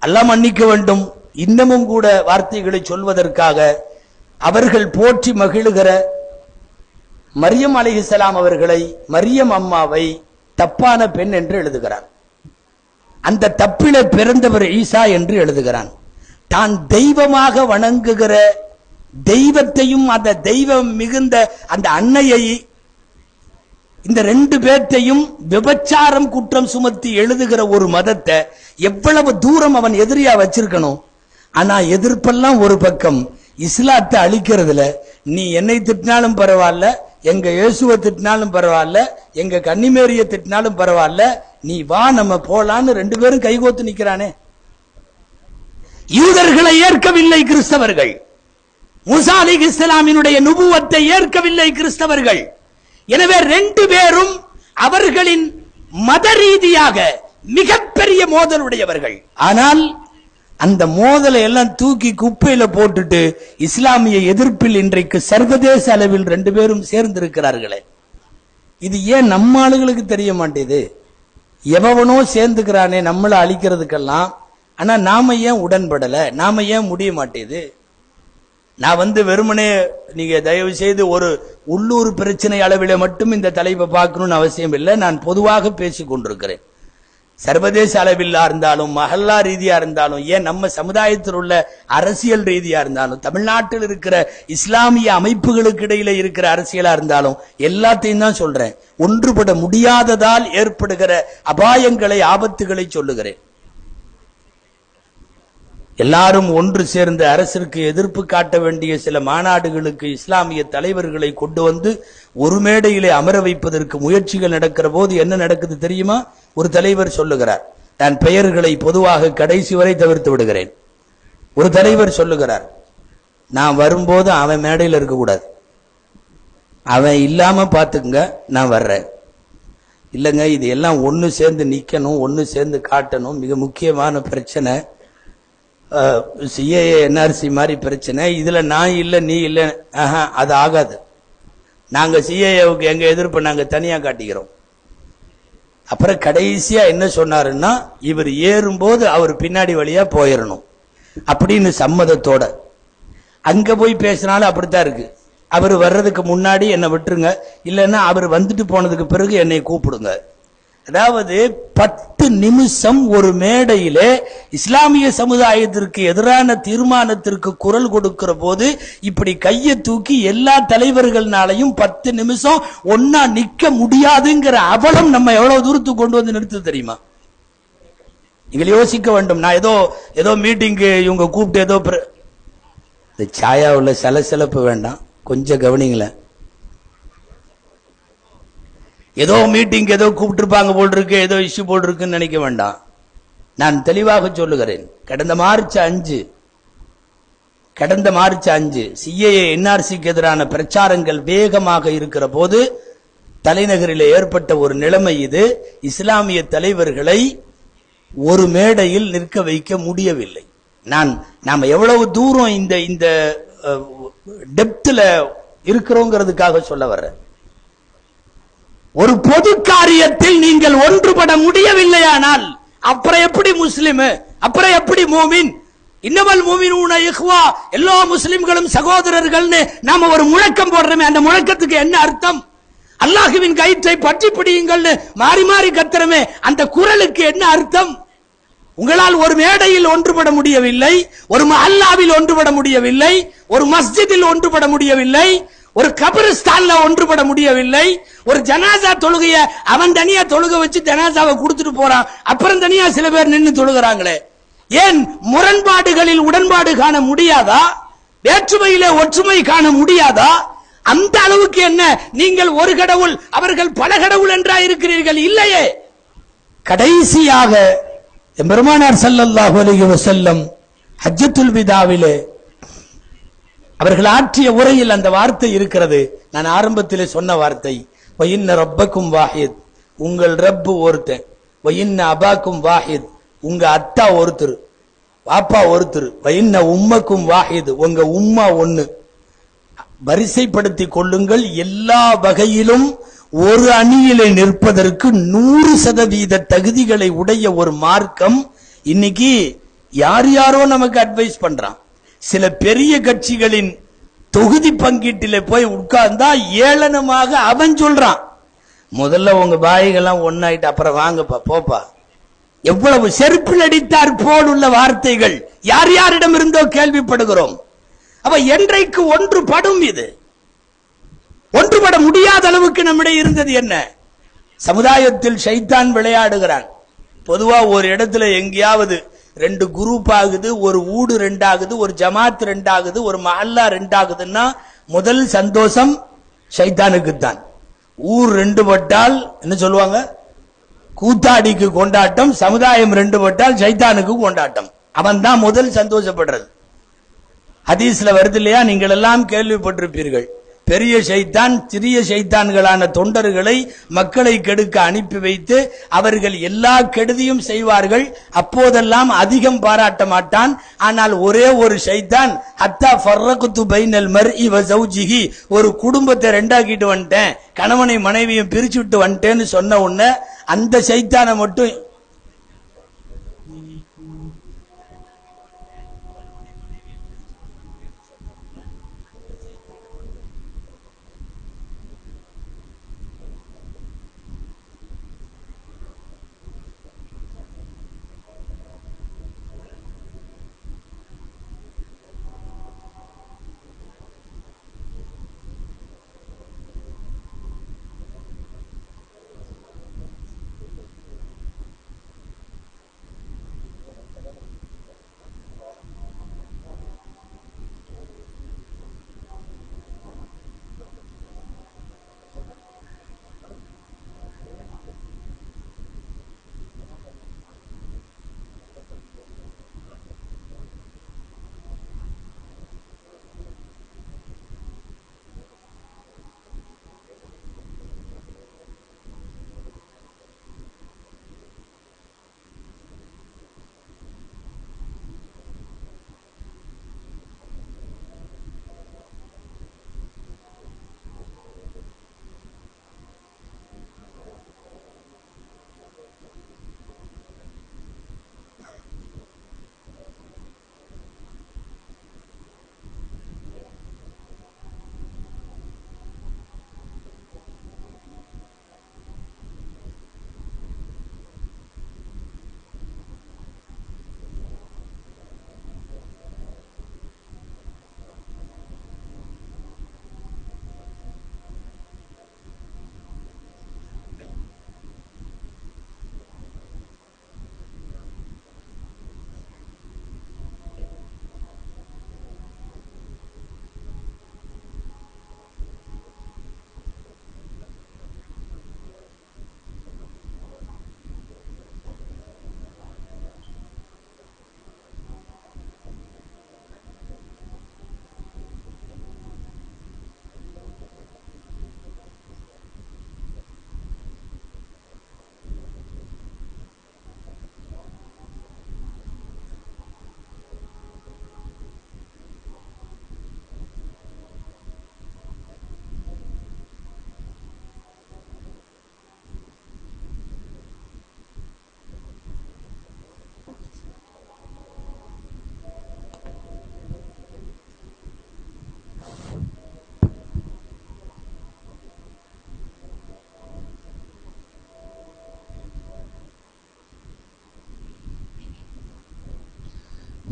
அல்லாஹ் மன்னிக்க வேண்டும். இன்னமும் கூட வார்த்தைகளை சொல்வதற்காக அவர்கள் போற்றி மகிழுகிற மரியம் அலைஹிஸ்ஸலாம் அவர்களை, மரியம் அம்மாவை தப்பான பெண் என்று எழுதுகிறார். அந்த தப்பில பிறந்தவர் ஈசா என்று எழுதுகிறான். தான் தெய்வமாக வணங்குகிற தெய்வத்தையும் அந்த தெய்வம் மிகுந்த அந்த அன்னையை, இந்த ரெண்டு பேர்த்தையும் விபச்சாரம் குற்றம் சுமத்தி எழுதுகிற ஒரு மதத்தை எவ்வளவு தூரம் அவன் எதிரியா வச்சிருக்கணும். ஆனா எதிர்ப்பெல்லாம் ஒரு பக்கம், இஸ்லாத்தை அழிக்கிறதுல நீ என்னை திட்டினாலும் பரவாயில்ல, எங்க இயேசுவை திட்டினாலும் பரவாயில்ல, எங்க கன்னிமேரிய திட்டினாலும் பரவாயில்ல, நீ வா நம்ம போலான்னு ரெண்டு பேரும் கைகோத்து நிக்கிறானே. யூதர்களை ஏற்கவில்லை கிறிஸ்தவர்கள், மூசா அலைஹிஸ்ஸலாமினுடைய நுபுவத்தை ஏற்கவில்லை கிறிஸ்தவர்கள். எனவே ரெண்டு பேரும் அவர்களின் மத ரீதியாக மிகப்பெரிய மோதலுடையவர்கள். ஆனால் அந்த மோதலை எல்லாம் தூக்கி குப்பையில போட்டுட்டு இஸ்லாமிய எதிர்ப்பில் இன்றைக்கு சர்வதேச அளவில் ரெண்டு பேரும் சேர்ந்திருக்கிறார்களே. இது ஏன் நம்ம ஆளுகளுக்கு தெரிய மாட்டேது? எவனோ சேர்ந்துக்கிறானே நம்மளை அழிக்கிறதுக்கெல்லாம். ஆனா நாம ஏன் உடன்படல? நாம ஏன் முடிய மாட்டேது? நான் வெறுமனே நீங்க தயவு செய்து ஒரு உள்ளூர் பிரச்சனை அளவில மட்டும் இந்த தலைப்பை பார்க்கணும்னு அவசியம் இல்லை. நான் பொதுவாக பேசிக் கொண்டிருக்கிறேன். சர்வதேச அளவில் இருந்தாலும், மஹல்லா ரீதியா இருந்தாலும், ஏன் நம்ம சமுதாயத்தில் உள்ள அரசியல் ரீதியா இருந்தாலும், தமிழ்நாட்டில் இருக்கிற இஸ்லாமிய அமைப்புகளுக்கு இடையில இருக்கிற அரசியலா இருந்தாலும் எல்லாத்தையும் தான் சொல்றேன். ஒன்றுபட முடியாததால் ஏற்படுகிற அபாயங்களை, ஆபத்துகளை சொல்லுகிறேன். எல்லாரும் ஒன்று சேர்ந்து அரசிற்கு எதிர்ப்பு காட்ட வேண்டிய சில மாநாடுகளுக்கு இஸ்லாமிய தலைவர்களை கொண்டு வந்து ஒரு மேடையிலே அமர வைப்பதற்கு முயற்சிகள் நடக்கிற போது என்ன நடக்குது தெரியுமா? ஒரு தலைவர் சொல்லுகிறார், நான் பெயர்களை பொதுவாக கடைசி வரை தவிர்த்து விடுகிறேன். ஒரு தலைவர் சொல்லுகிறார், நான் வரும்போது அவன் மேடையில் இருக்கக்கூடாது, அவன் இல்லாம பாத்துக்குங்க, நான் வர்றேன். இல்லைங்க, இது எல்லாம் ஒன்னு சேர்ந்து நிக்கணும், ஒன்னு சேர்ந்து காட்டணும். மிக முக்கியமான பிரச்சனை சிஏஏ என்ஆர்சி மாதிரி பிரச்சனை. இதுல நான் இல்ல நீ இல்ல, அது ஆகாது. நாங்க சிஏஏவுக்கு எங்க எதிர்ப்பு நாங்க தனியா காட்டிக்கிறோம். அப்புறம் கடைசியா என்ன சொன்னாருன்னா, இவர் ஏறும்போது அவர் பின்னாடி வழியா போயிடணும் அப்படின்னு சம்மதத்தோட. அங்க போய் பேசினாலும் அப்படித்தான் இருக்கு. அவர் வர்றதுக்கு முன்னாடி என்னை விட்டுருங்க, இல்லைன்னா அவர் வந்துட்டு போனதுக்கு பிறகு என்னை கூப்பிடுங்க. அதாவது 10 நிமிஷம் ஒரு மேடையிலே இஸ்லாமிய சமுதாயத்திற்கு எதிரான தீர்மானத்திற்கு குரல் கொடுக்கிற போது இப்படி கையை தூக்கி எல்லா தலைவர்கள்னாலையும் 10 நிமிஷம் ஒன்னா நிக்க முடியாதுங்கிற அவலம் நம்ம எவ்வளவு தூரத்துக்கு கொண்டு வந்து நிறுத்து தெரியுமா? நீங்கள் யோசிக்க வேண்டும். நான் ஏதோ மீட்டிங்கு இவங்க கூப்பிட்டு ஏதோ இந்த சாயாவுள்ள சலசலப்பு வேண்டாம், கொஞ்சம் கவனிங்களேன். ஏதோ மீட்டிங் ஏதோ கூப்பிட்டு இருப்பாங்க போல் இருக்கு, ஏதோ இஷ்யூ போல் இருக்குன்னு நினைக்க வேண்டாம். நான் தெளிவாக சொல்லுகிறேன். கடந்த மார்ச் 5 சிஏஏ என்ஆர்சிக்கு எதிரான பிரச்சாரங்கள் வேகமாக இருக்கிற போது தலைநகரில் ஏற்பட்ட ஒரு நிலைமை இது. இஸ்லாமிய தலைவர்களை ஒரு மேடையில் நிற்க வைக்க முடியவில்லை. நாம எவ்வளவு தூரம் இந்த டெப்த்ல இருக்கிறோங்கிறதுக்காக சொல்ல வர்றேன். ஒரு பொது காரியத்தில் நீங்கள் ஒன்றுபட முடியவில்லையானால் அப்புறம் எப்படி முஸ்லிம், அப்புறம் எப்படி மூமின்? இன்னமல் மூமினூன இஹ்வா, எல்லா முஸ்லிம்களும் சகோதரர்கள்னு நாம ஒரு முழக்கம் போடுறோமே, அந்த முழக்கத்துக்கு என்ன அர்த்தம்? அல்லாஹ்வின் கயிற்றை பற்றி பிடியுங்கள்னு மாறி மாறி கத்துறமே, அந்த குரலுக்கு என்ன அர்த்தம்? உங்களால் ஒரு மேடையில் ஒன்றுபட முடியவில்லை, ஒரு மஹல்லாவில் ஒன்றுபட முடியவில்லை, ஒரு மஸ்ஜிதில் ஒன்றுபட முடியவில்லை, ஒரு கபிரிஸ்தான்ல ஒன்றுபட முடியவில்லை, ஒரு ஜனாசா தொழுகைய அவன் தனியா தொழுக வச்சு ஜனாசாவை கொடுத்துட்டு போறான், அப்புறம் தனியா சில பேர் நின்று தொழுகிறாங்களே. ஏன் முரண்பாடுகளில் உடன்பாடு காண முடியாதா? வேற்றுமையிலே ஒற்றுமை காண முடியாதா? அந்த அளவுக்கு என்ன நீங்கள் ஒரு கடவுள் அவர்கள் பல கடவுள் என்றா இருக்கிறீர்கள்? இல்லையே. கடைசியாக பெருமானார் ஸல்லல்லாஹு அலைஹி வஸல்லம் ஹஜ்ஜத்துல் விதாவிலே அவர்கள் ஆற்றிய உரையில் அந்த வார்த்தை இருக்கிறது. நான் ஆரம்பத்திலே சொன்ன வார்த்தை, வஇன்ன ரப்பக்கும் வாஹித், உங்கள் ரப்பு ஒருத்தன், வஇன்ன அபாக்கும் வாஹித், உங்க அத்தா ஒருத்தர், பாப்பா ஒருத்தர், வஇன்ன உம்மக்கும் வாஹித், உங்க உம்மா ஒண்ணு. வரிசைப்படுத்தி கொள்ளுங்கள். எல்லா வகையிலும் ஒரு அணியிலே நிற்பதற்கு 100% தகுதிகளை உடைய ஒரு மார்க்கம். இன்னைக்கு யார் யாரோ நமக்கு அட்வைஸ் பண்றான். சில பெரிய கட்சிகளின் தொகுதி பங்கீட்டிலே போய் உட்கார்ந்தா ஏளனமாக அவன் சொல்றான், முதல்ல உங்க பாய்கள்லாம் ஒன்னாயிட்டு அப்புறம் வாங்கப்பா போப்பா. எவ்வளவு செருப்பில் அடித்தார் போல் உள்ள வார்த்தைகள் யார் யாரிடம் இருந்தோ கேள்விப்படுகிறோம். அப்ப என்றைக்கு ஒன்றுபடும்? இது ஒன்றுபட முடியாத அளவுக்கு நம்மிடையே இருந்தது என்ன? சமுதாயத்தில் ஷைத்தான் விளையாடுகிறான். பொதுவா ஒரு இடத்துல எங்கேயாவது 2 குரூப் ஆகுது, ஒரு ஊடு 2 ஆகுது, ஒரு ஜமாத் 2 ஆகுது, ஒரு மஹல்லா 2 ஆகுதுன்னா முதல் சந்தோஷம் ஷைத்தானுக்கு தான். ஊர் 2 பட்டால் என்ன சொல்லுவாங்க? கூத்தாடிக்கு கொண்டாட்டம். சமுதாயம் 2 பட்டால் ஷைத்தானுக்கு கொண்டாட்டம். அவன் தான் முதல் சந்தோஷப்படுறது. ஹதீஸ்ல வருது இல்லையா? நீங்கள் எல்லாம் கேள்விப்பட்டிருப்பீர்கள். பெரிய ஷைத்தான் சிறிய ஷைத்தான்களான தொண்டர்களை மக்களை கெடுக்க அனுப்பி வைத்து அவர்கள் எல்லா கெடுதியும் செய்வார்கள். அப்போதெல்லாம் அதிகம் பாராட்ட மாட்டான். ஆனால் ஒரே ஒரு ஷைத்தான், ஹத்தா ஃபர்ரக்து பைனல் மர்இ வ ஸௌஜிஹி, ஒரு குடும்பத்தை 2 ஆக்கிட்டு வந்துட்டேன், கணவனை மனைவியும் பிரிச்சு விட்டு வந்துட்டேன்னு சொன்ன உடனே அந்த ஷைத்தானை மட்டும்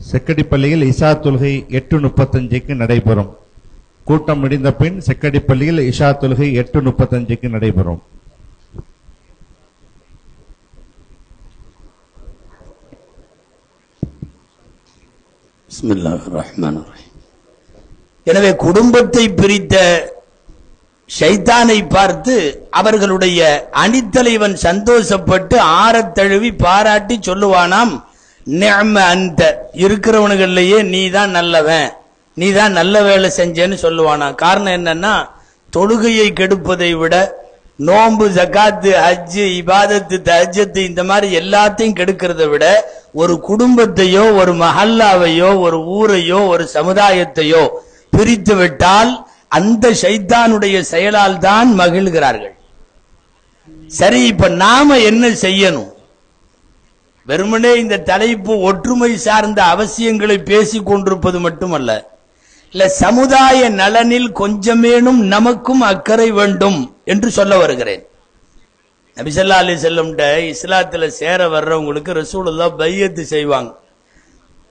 செக்கடிப்பள்ளியில் இஷா தொழுகை 8:35க்கு நடைபெறும். கூட்டம் முடிந்த பின் செக்கடிப்பள்ளியில் இஷா தொழுகை 8:35க்கு நடைபெறும்.
பிஸ்மில்லாஹிர் ரஹ்மானிர் ரஹீம். எனவே குடும்பத்தை பிரித்த ஷைத்தானை பார்த்து அவர்களுடைய அணித்தலைவன் சந்தோஷப்பட்டு ஆறத் தழுவி பாராட்டி சொல்லுவானாம், நிஅம அன்த, இருக்கிறவனுகள்லயே நீதான் நல்லவன், நீதான் நல்ல வேலை செஞ்சேன்னு சொல்லுவானா. காரணம் என்னன்னா, தொழுகையை கெடுப்பதை விட நோம்பு, ஜகாத்து, ஹஜ்ஜு, இபாதத்து, தஹஜ்ஜத் இந்த மாதிரி எல்லாத்தையும் கெடுக்கிறத விட ஒரு குடும்பத்தையோ ஒரு மஹல்லாவையோ ஒரு ஊரையோ ஒரு சமுதாயத்தையோ பிரித்து விட்டால் அந்த ஷைத்தானுடைய செயலால் தான் மகிழ்கிறார்கள். சரி, இப்ப நாம என்ன செய்யணும்? வெறுமனே இந்த தலைப்பு ஒற்றுமை சார்ந்த அவசியங்களை பேசிக் கொண்டிருப்பது மட்டுமல்ல, இல்ல சமுதாய நலனில் கொஞ்சமேனும் நமக்கும் அக்கறை வேண்டும் என்று சொல்ல வருகிறேன். நபி ஸல்லல்லாஹு அலைஹி வஸல்லம் இஸ்லாத்துல சேர வர்றவங்களுக்கு ரசூலுல்லாஹ் பையத்து செய்வாங்க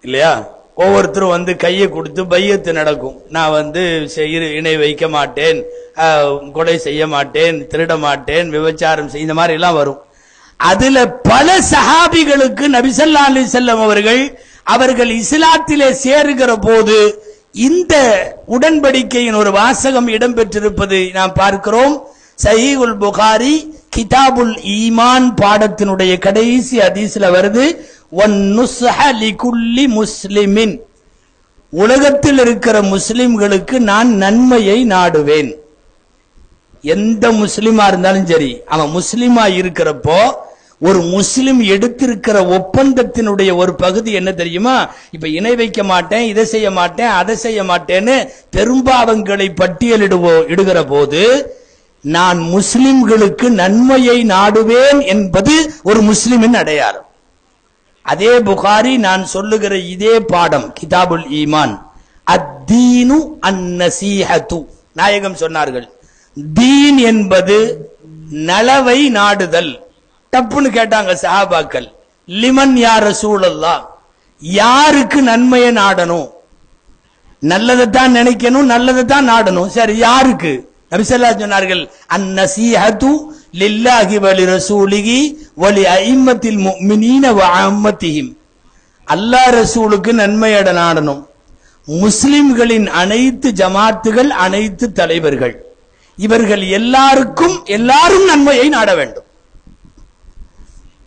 இல்லையா? ஒவ்வொருத்தரும் வந்து கையை கொடுத்து பையத்து நடக்கும். நான் இணை வைக்க மாட்டேன், கொலை செய்ய மாட்டேன், திருட மாட்டேன், விபச்சாரம் செய்ய, இந்த மாதிரி எல்லாம் வரும். அதுல பல சஹாபிகளுக்கு நபி ஸல்லல்லாஹு அலைஹி வஸல்லம் அவர்கள் இஸ்லாத்திலே சேருகிற போது இந்த உடன்படிக்கையின் ஒரு வாசகம் இடம்பெற்றிருப்பது நாம் பார்க்கிறோம். சஹீஹுல் புகாரி கிதாபுல் ஈமான் பாடத்தினுடைய கடைசி ஹதீஸ்ல வருது, வன்னுஸ்ஹ லிகுல்லி முஸ்லிமின், உலகத்தில் இருக்கிற முஸ்லிம்களுக்கு நான் நன்மையை நாடுவேன். எந்த முஸ்லிமா இருந்தாலும் சரி, அவன் முஸ்லிமா இருக்கிறப்போ ஒரு முஸ்லிம் எடுத்திருக்கிற ஒப்பந்தத்தினுடைய ஒரு பகுதி என்ன தெரியுமா? இப்ப இணை வைக்க மாட்டேன், இதை செய்ய மாட்டேன், அதை செய்ய மாட்டேன்னு பெரும்பாவங்களை இடுகிற போது நான் முஸ்லிம்களுக்கு நன்மையை நாடுவேன் என்பது ஒரு முஸ்லிமின் அடையாளம். அதே புகாரி நான் சொல்லுகிற இதே பாடம் கிதாபுல் ஈமான், அத்தீனு அந்நசீஹத்து, நாயகம் சொன்னார்கள், தீன் என்பது நலவை நாடுதல். தப்புன்னு கேட்டாங்க சஹாபாக்கள், லிமன் யா ரசூலல்லாஹ், யாருக்கு நன்மையை நாடணும்? நல்லதைத்தான் நினைக்கணும், நல்லதைத்தான் நாடணும். சரி, யாருக்கு? நபி ஸல்லல்லாஹு அலைஹி சொன்னார்கள், அந்நசீஹத்து லில்லாஹி வலி ரசூலிஹி வலி அஇம்மத்தில் முஃமினீன வ அம்மத்திஹிம், அல்லாஹ் ரசூலுக்கு நன்மையட நாடணும், முஸ்லிம்களின் அனைத்து ஜமாத்துகள், அனைத்து தலைவர்கள், இவர்கள் எல்லாரும் நன்மையை நாட வேண்டும்.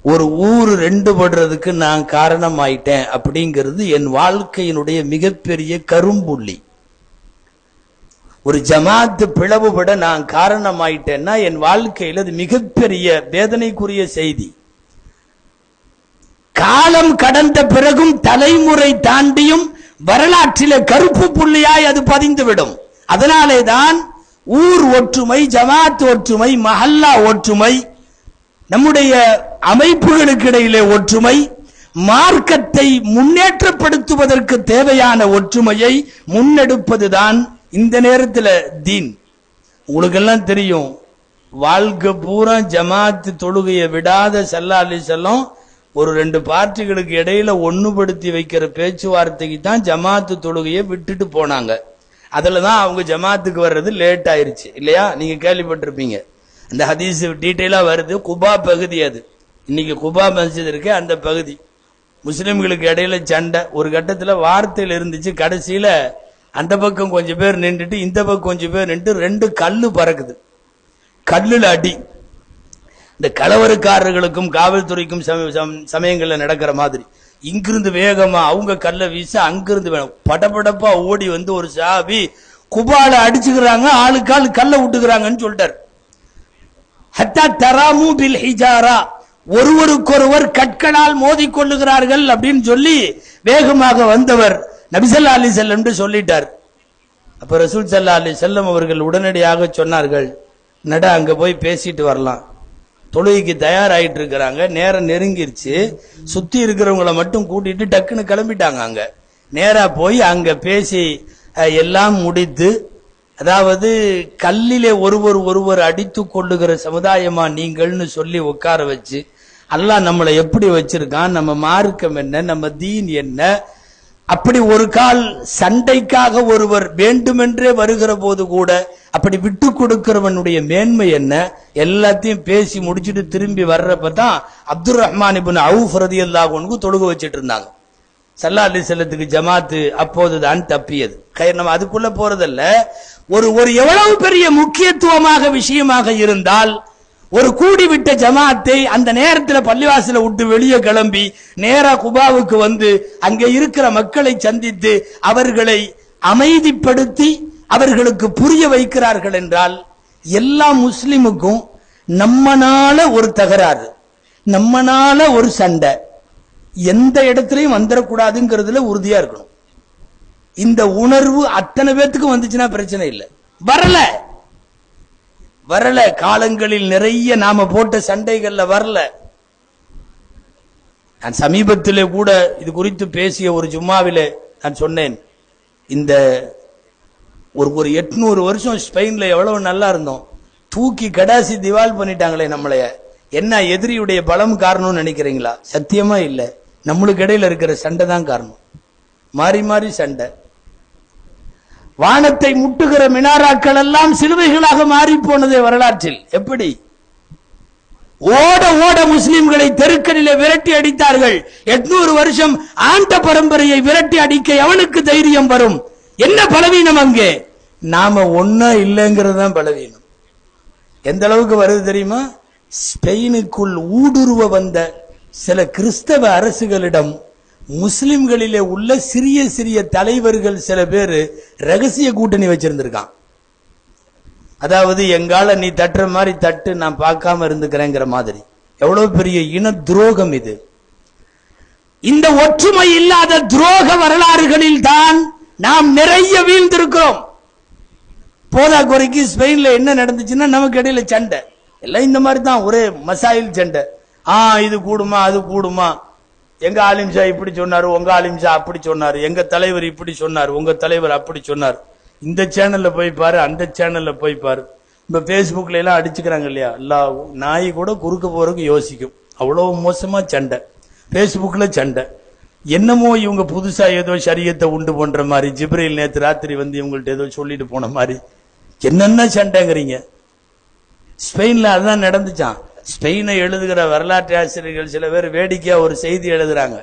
ஒரு ஊர் ரெண்டு படுறதுக்கு நான் காரணமாயிட்டேன் அப்படிங்கிறது என் வாழ்க்கையினுடைய மிகப்பெரிய கரும்புள்ளி. ஒரு ஜமாத்து பிளவுபட நான் காரணமாயிட்டேன்னா என் வாழ்க்கையில் அது மிகப்பெரிய வேதனைக்குரிய செய்தி. காலம் கடந்த பிறகும் தலைமுறை தாண்டியும் வரலாற்றில கருப்பு புள்ளியாய் அது பதிந்துவிடும். அதனாலே தான் ஊர் ஒற்றுமை, ஜமாத் ஒற்றுமை, மஹல்லா ஒற்றுமை, நம்முடைய அமைப்புகளுக்கு இடையிலே ஒற்றுமை, மார்க்கத்தை முன்னேற்றப்படுத்துவதற்கு தேவையான ஒற்றுமையை முன்னெடுப்பதுதான் இந்த நேரத்தில் தீன். உங்களுக்கெல்லாம் தெரியும், வாழ்க்கை பூரா ஜமாத் தொழுகையை விடாத ஸல்லல்லாஹு அலைஹி வஸல்லம் ஒரு ரெண்டு பார்ட்டிகளுக்கு இடையில ஒண்ணுபடுத்தி வைக்கிற பேச்சுவார்த்தைக்கு தான் ஜமாத்து தொழுகையை விட்டுட்டு போனாங்க. அதுலதான் அவங்க ஜமாத்துக்கு வர்றது லேட் ஆயிருச்சு இல்லையா? நீங்க கேள்விப்பட்டிருப்பீங்க, அந்த ஹதீஸ் டீட்டெயிலா வருது. குபா பகுதி, அது இன்னைக்கு குபா மஸ்ஜித் இருக்கு, அந்த பகுதி முஸ்லிம்களுக்கு இடையில சண்டை. ஒரு கட்டத்துல வார்த்தையில் இருந்துச்சு, கடைசியில அந்த பக்கம் கொஞ்சம் பேர் நின்றுட்டு இந்த பக்கம் கொஞ்சம் பேர் நின்று ரெண்டு கல்லு பறக்குது, கல்லுல அடி. இந்த கலவரக்காரர்களுக்கும் காவல்துறைக்கும் சமயங்கள்ல நடக்கிற மாதிரி இங்கிருந்து வேகமா அவங்க கல்ல வீச, அங்கிருந்து படபடப்பா ஓடி வந்து ஒரு சாபி குபால அடிச்சுக்கிறாங்க, ஆளுக்கால் கல்ல விட்டுக்கிறாங்கன்னு சொல்லிட்டார். ஹத்தா தராமு பில் ஹிஜாரா, ஒருவருக்கொருவர் கற்களால் மோதி கொள்ளுகிறார்கள் அப்படின்னு சொல்லி வேகமாக வந்தவர் நபி ஸல்லல்லாஹு அலைஹி வஸல்லம் சொல்லிட்டார். அப்ப ரசூல் ஸல்லல்லாஹு அலைஹி வஸல்லம் அவர்கள் உடனடியாக சொன்னார்கள், நட அங்க போய் பேசிட்டு வரலாம். தொழுகைக்கு தயாராயிட்டு இருக்கிறாங்க, நேரம் நெருங்கிருச்சு. சுத்தி இருக்கிறவங்களை மட்டும் கூட்டிட்டு டக்குன்னு கிளம்பிட்டாங்க. அங்க நேரா போய் அங்க பேசி எல்லாம் முடித்து, அதாவது கல்லிலே ஒருவர் அடித்து கொள்ளுகிற சமுதாயமா நீங்கள்னு சொல்லி உட்கார வச்சு, அல்லாஹ் நம்மளை எப்படி வச்சிருக்கான், நம்ம மார்க்கம் என்ன, நம்ம தீன் என்ன, அப்படி ஒரு கால் சண்டைக்காக ஒருவர் வேண்டுமென்றே வருகிற போது கூட அப்படி விட்டு கொடுக்கிறவனுடைய மேன்மை என்ன, எல்லாத்தையும் பேசி முடிச்சுட்டு திரும்பி வர்றப்பதான் அப்துல் ரஹ்மான் இப்னு அவுஃப் ரலியல்லாஹு அன்ஹு தொழுக வச்சிட்டு இருந்தாங்க. ஸல்லல்லாஹு அலைஹி வஸல்லத்துக்கு ஜமாத்து அப்போதுதான் தப்பியது. நம்ம அதுக்குள்ள போறதல்ல. ஒரு எவ்வளவு பெரிய முக்கியத்துவமாக விஷயமாக இருந்தால் ஒரு கூடிவிட்ட ஜமாத்தை அந்த நேரத்தில் பள்ளிவாசல விட்டு வெளியே கிளம்பி நேரா குபாவுக்கு வந்து அங்கே இருக்கிற மக்களை சந்தித்து அவர்களை அமைதிப்படுத்தி அவர்களுக்கு புரிய வைக்கிறார்கள் என்றால் எல்லா முஸ்லிமுக்கும் நம்மனால ஒரு தகராறு, நம்மனால ஒரு சண்டை எந்த இடத்துலயும் வந்துடக்கூடாதுங்கிறதுல உறுதியா இருக்கணும். இந்த உணர்வு அத்தனை பேத்துக்கும் வந்துச்சுன்னா பிரச்சனை இல்லை. வரல காலங்களில் நிறைய நாம போட்ட சண்டைகள்ல வரல. நான் சமீபத்திலே கூட இது குறித்து பேசிய ஒரு ஜும்மாவிலே நான் சொன்னேன், இந்த ஒரு 800 வருஷம் ஸ்பெயின்ல எவ்வளவு நல்லா இருந்தோம், தூக்கி கடாசி திவால் பண்ணிட்டாங்களே நம்மளைய. என்ன எதிரியுடைய பலம் காரணம்னு நினைக்கிறீங்களா? சத்தியமா இல்ல, நம்மளுக்கு இடையில இருக்கிற சண்டை தான் காரணம். மாறி மாறி சண்டை. வானத்தை முட்டுகிற மினாராக்கள் எல்லாம் சிலுவைகளாக மாறி போனதே வரலாற்றில். எப்படி ஓட ஓட முஸ்லிம்களை தெருக்களிலே விரட்டி அடித்தார்கள். 800 வருஷம் ஆண்ட பரம்பரையை விரட்டி அடிக்க எவனுக்கு தைரியம் வரும்? என்ன பலவீனம் அங்கே? நாம ஒன்னா இல்லைங்கிறது பலவீனம். எந்த அளவுக்கு வருது தெரியுமா? ஸ்பெயினுக்குள் ஊடுருவ வந்த சில கிறிஸ்தவ அரசுகளிடம் முஸ்லிம்களிலே உள்ள சிறிய சிறிய தலைவர்கள் சில பேர் ரகசிய கூட்டணி வச்சிருந்திருக்கான். அதாவது எங்கால நீ தட்டுற மாதிரி தட்டு, நான் பார்க்காம இருந்துக்கிறேங்கிற மாதிரி. எவ்வளவு பெரிய இன துரோகம் இது! இந்த ஒற்றுமை இல்லாத துரோக வரலாறுகளில் தான் நாம் நிறைய வீழ்ந்திருக்கிறோம். போதா குறைக்கு ஸ்பெயின்ல என்ன நடந்துச்சுன்னா நமக்கு இடையில சண்டை எல்லாம் இந்த மாதிரி தான், ஒரே மசாயில் சண்டை. இது கூடுமா அது கூடுமா, எங்க ஆலிம்ஷா இப்படி சொன்னாரு, உங்க ஆலிம்ஷா அப்படி சொன்னாரு, எங்க தலைவர் இப்படி சொன்னார், உங்க தலைவர் அப்படி சொன்னார். இந்த சேனல்ல போய் பாரு, அந்த சேனல்ல போய் பாரு. இப்ப பேஸ்புக்ல எல்லாம் அடிச்சுக்கிறாங்க இல்லையா, எல்லா நாய் கூட குறுக்க போறதுக்கு யோசிக்கும். அவ்வளவு மோசமா சண்டை பேஸ்புக்ல சண்டை. என்னமோ இவங்க புதுசா ஏதோ ஷரியத்தை உண்டு பண்ற மாதிரி, ஜிப்ரீல் நேத்து ராத்திரி வந்து இவங்கள்ட்ட ஏதோ சொல்லிட்டு போன மாதிரி என்னென்ன சண்டைங்கிறீங்க. ஸ்பெயின்ல அதுதான் நடந்துச்சான். ஸ்பெயினை எழுதுகிற வரலாற்று ஆசிரியர்கள் சில பேர் வேடிக்கையா ஒரு செய்தி எழுதுறாங்க.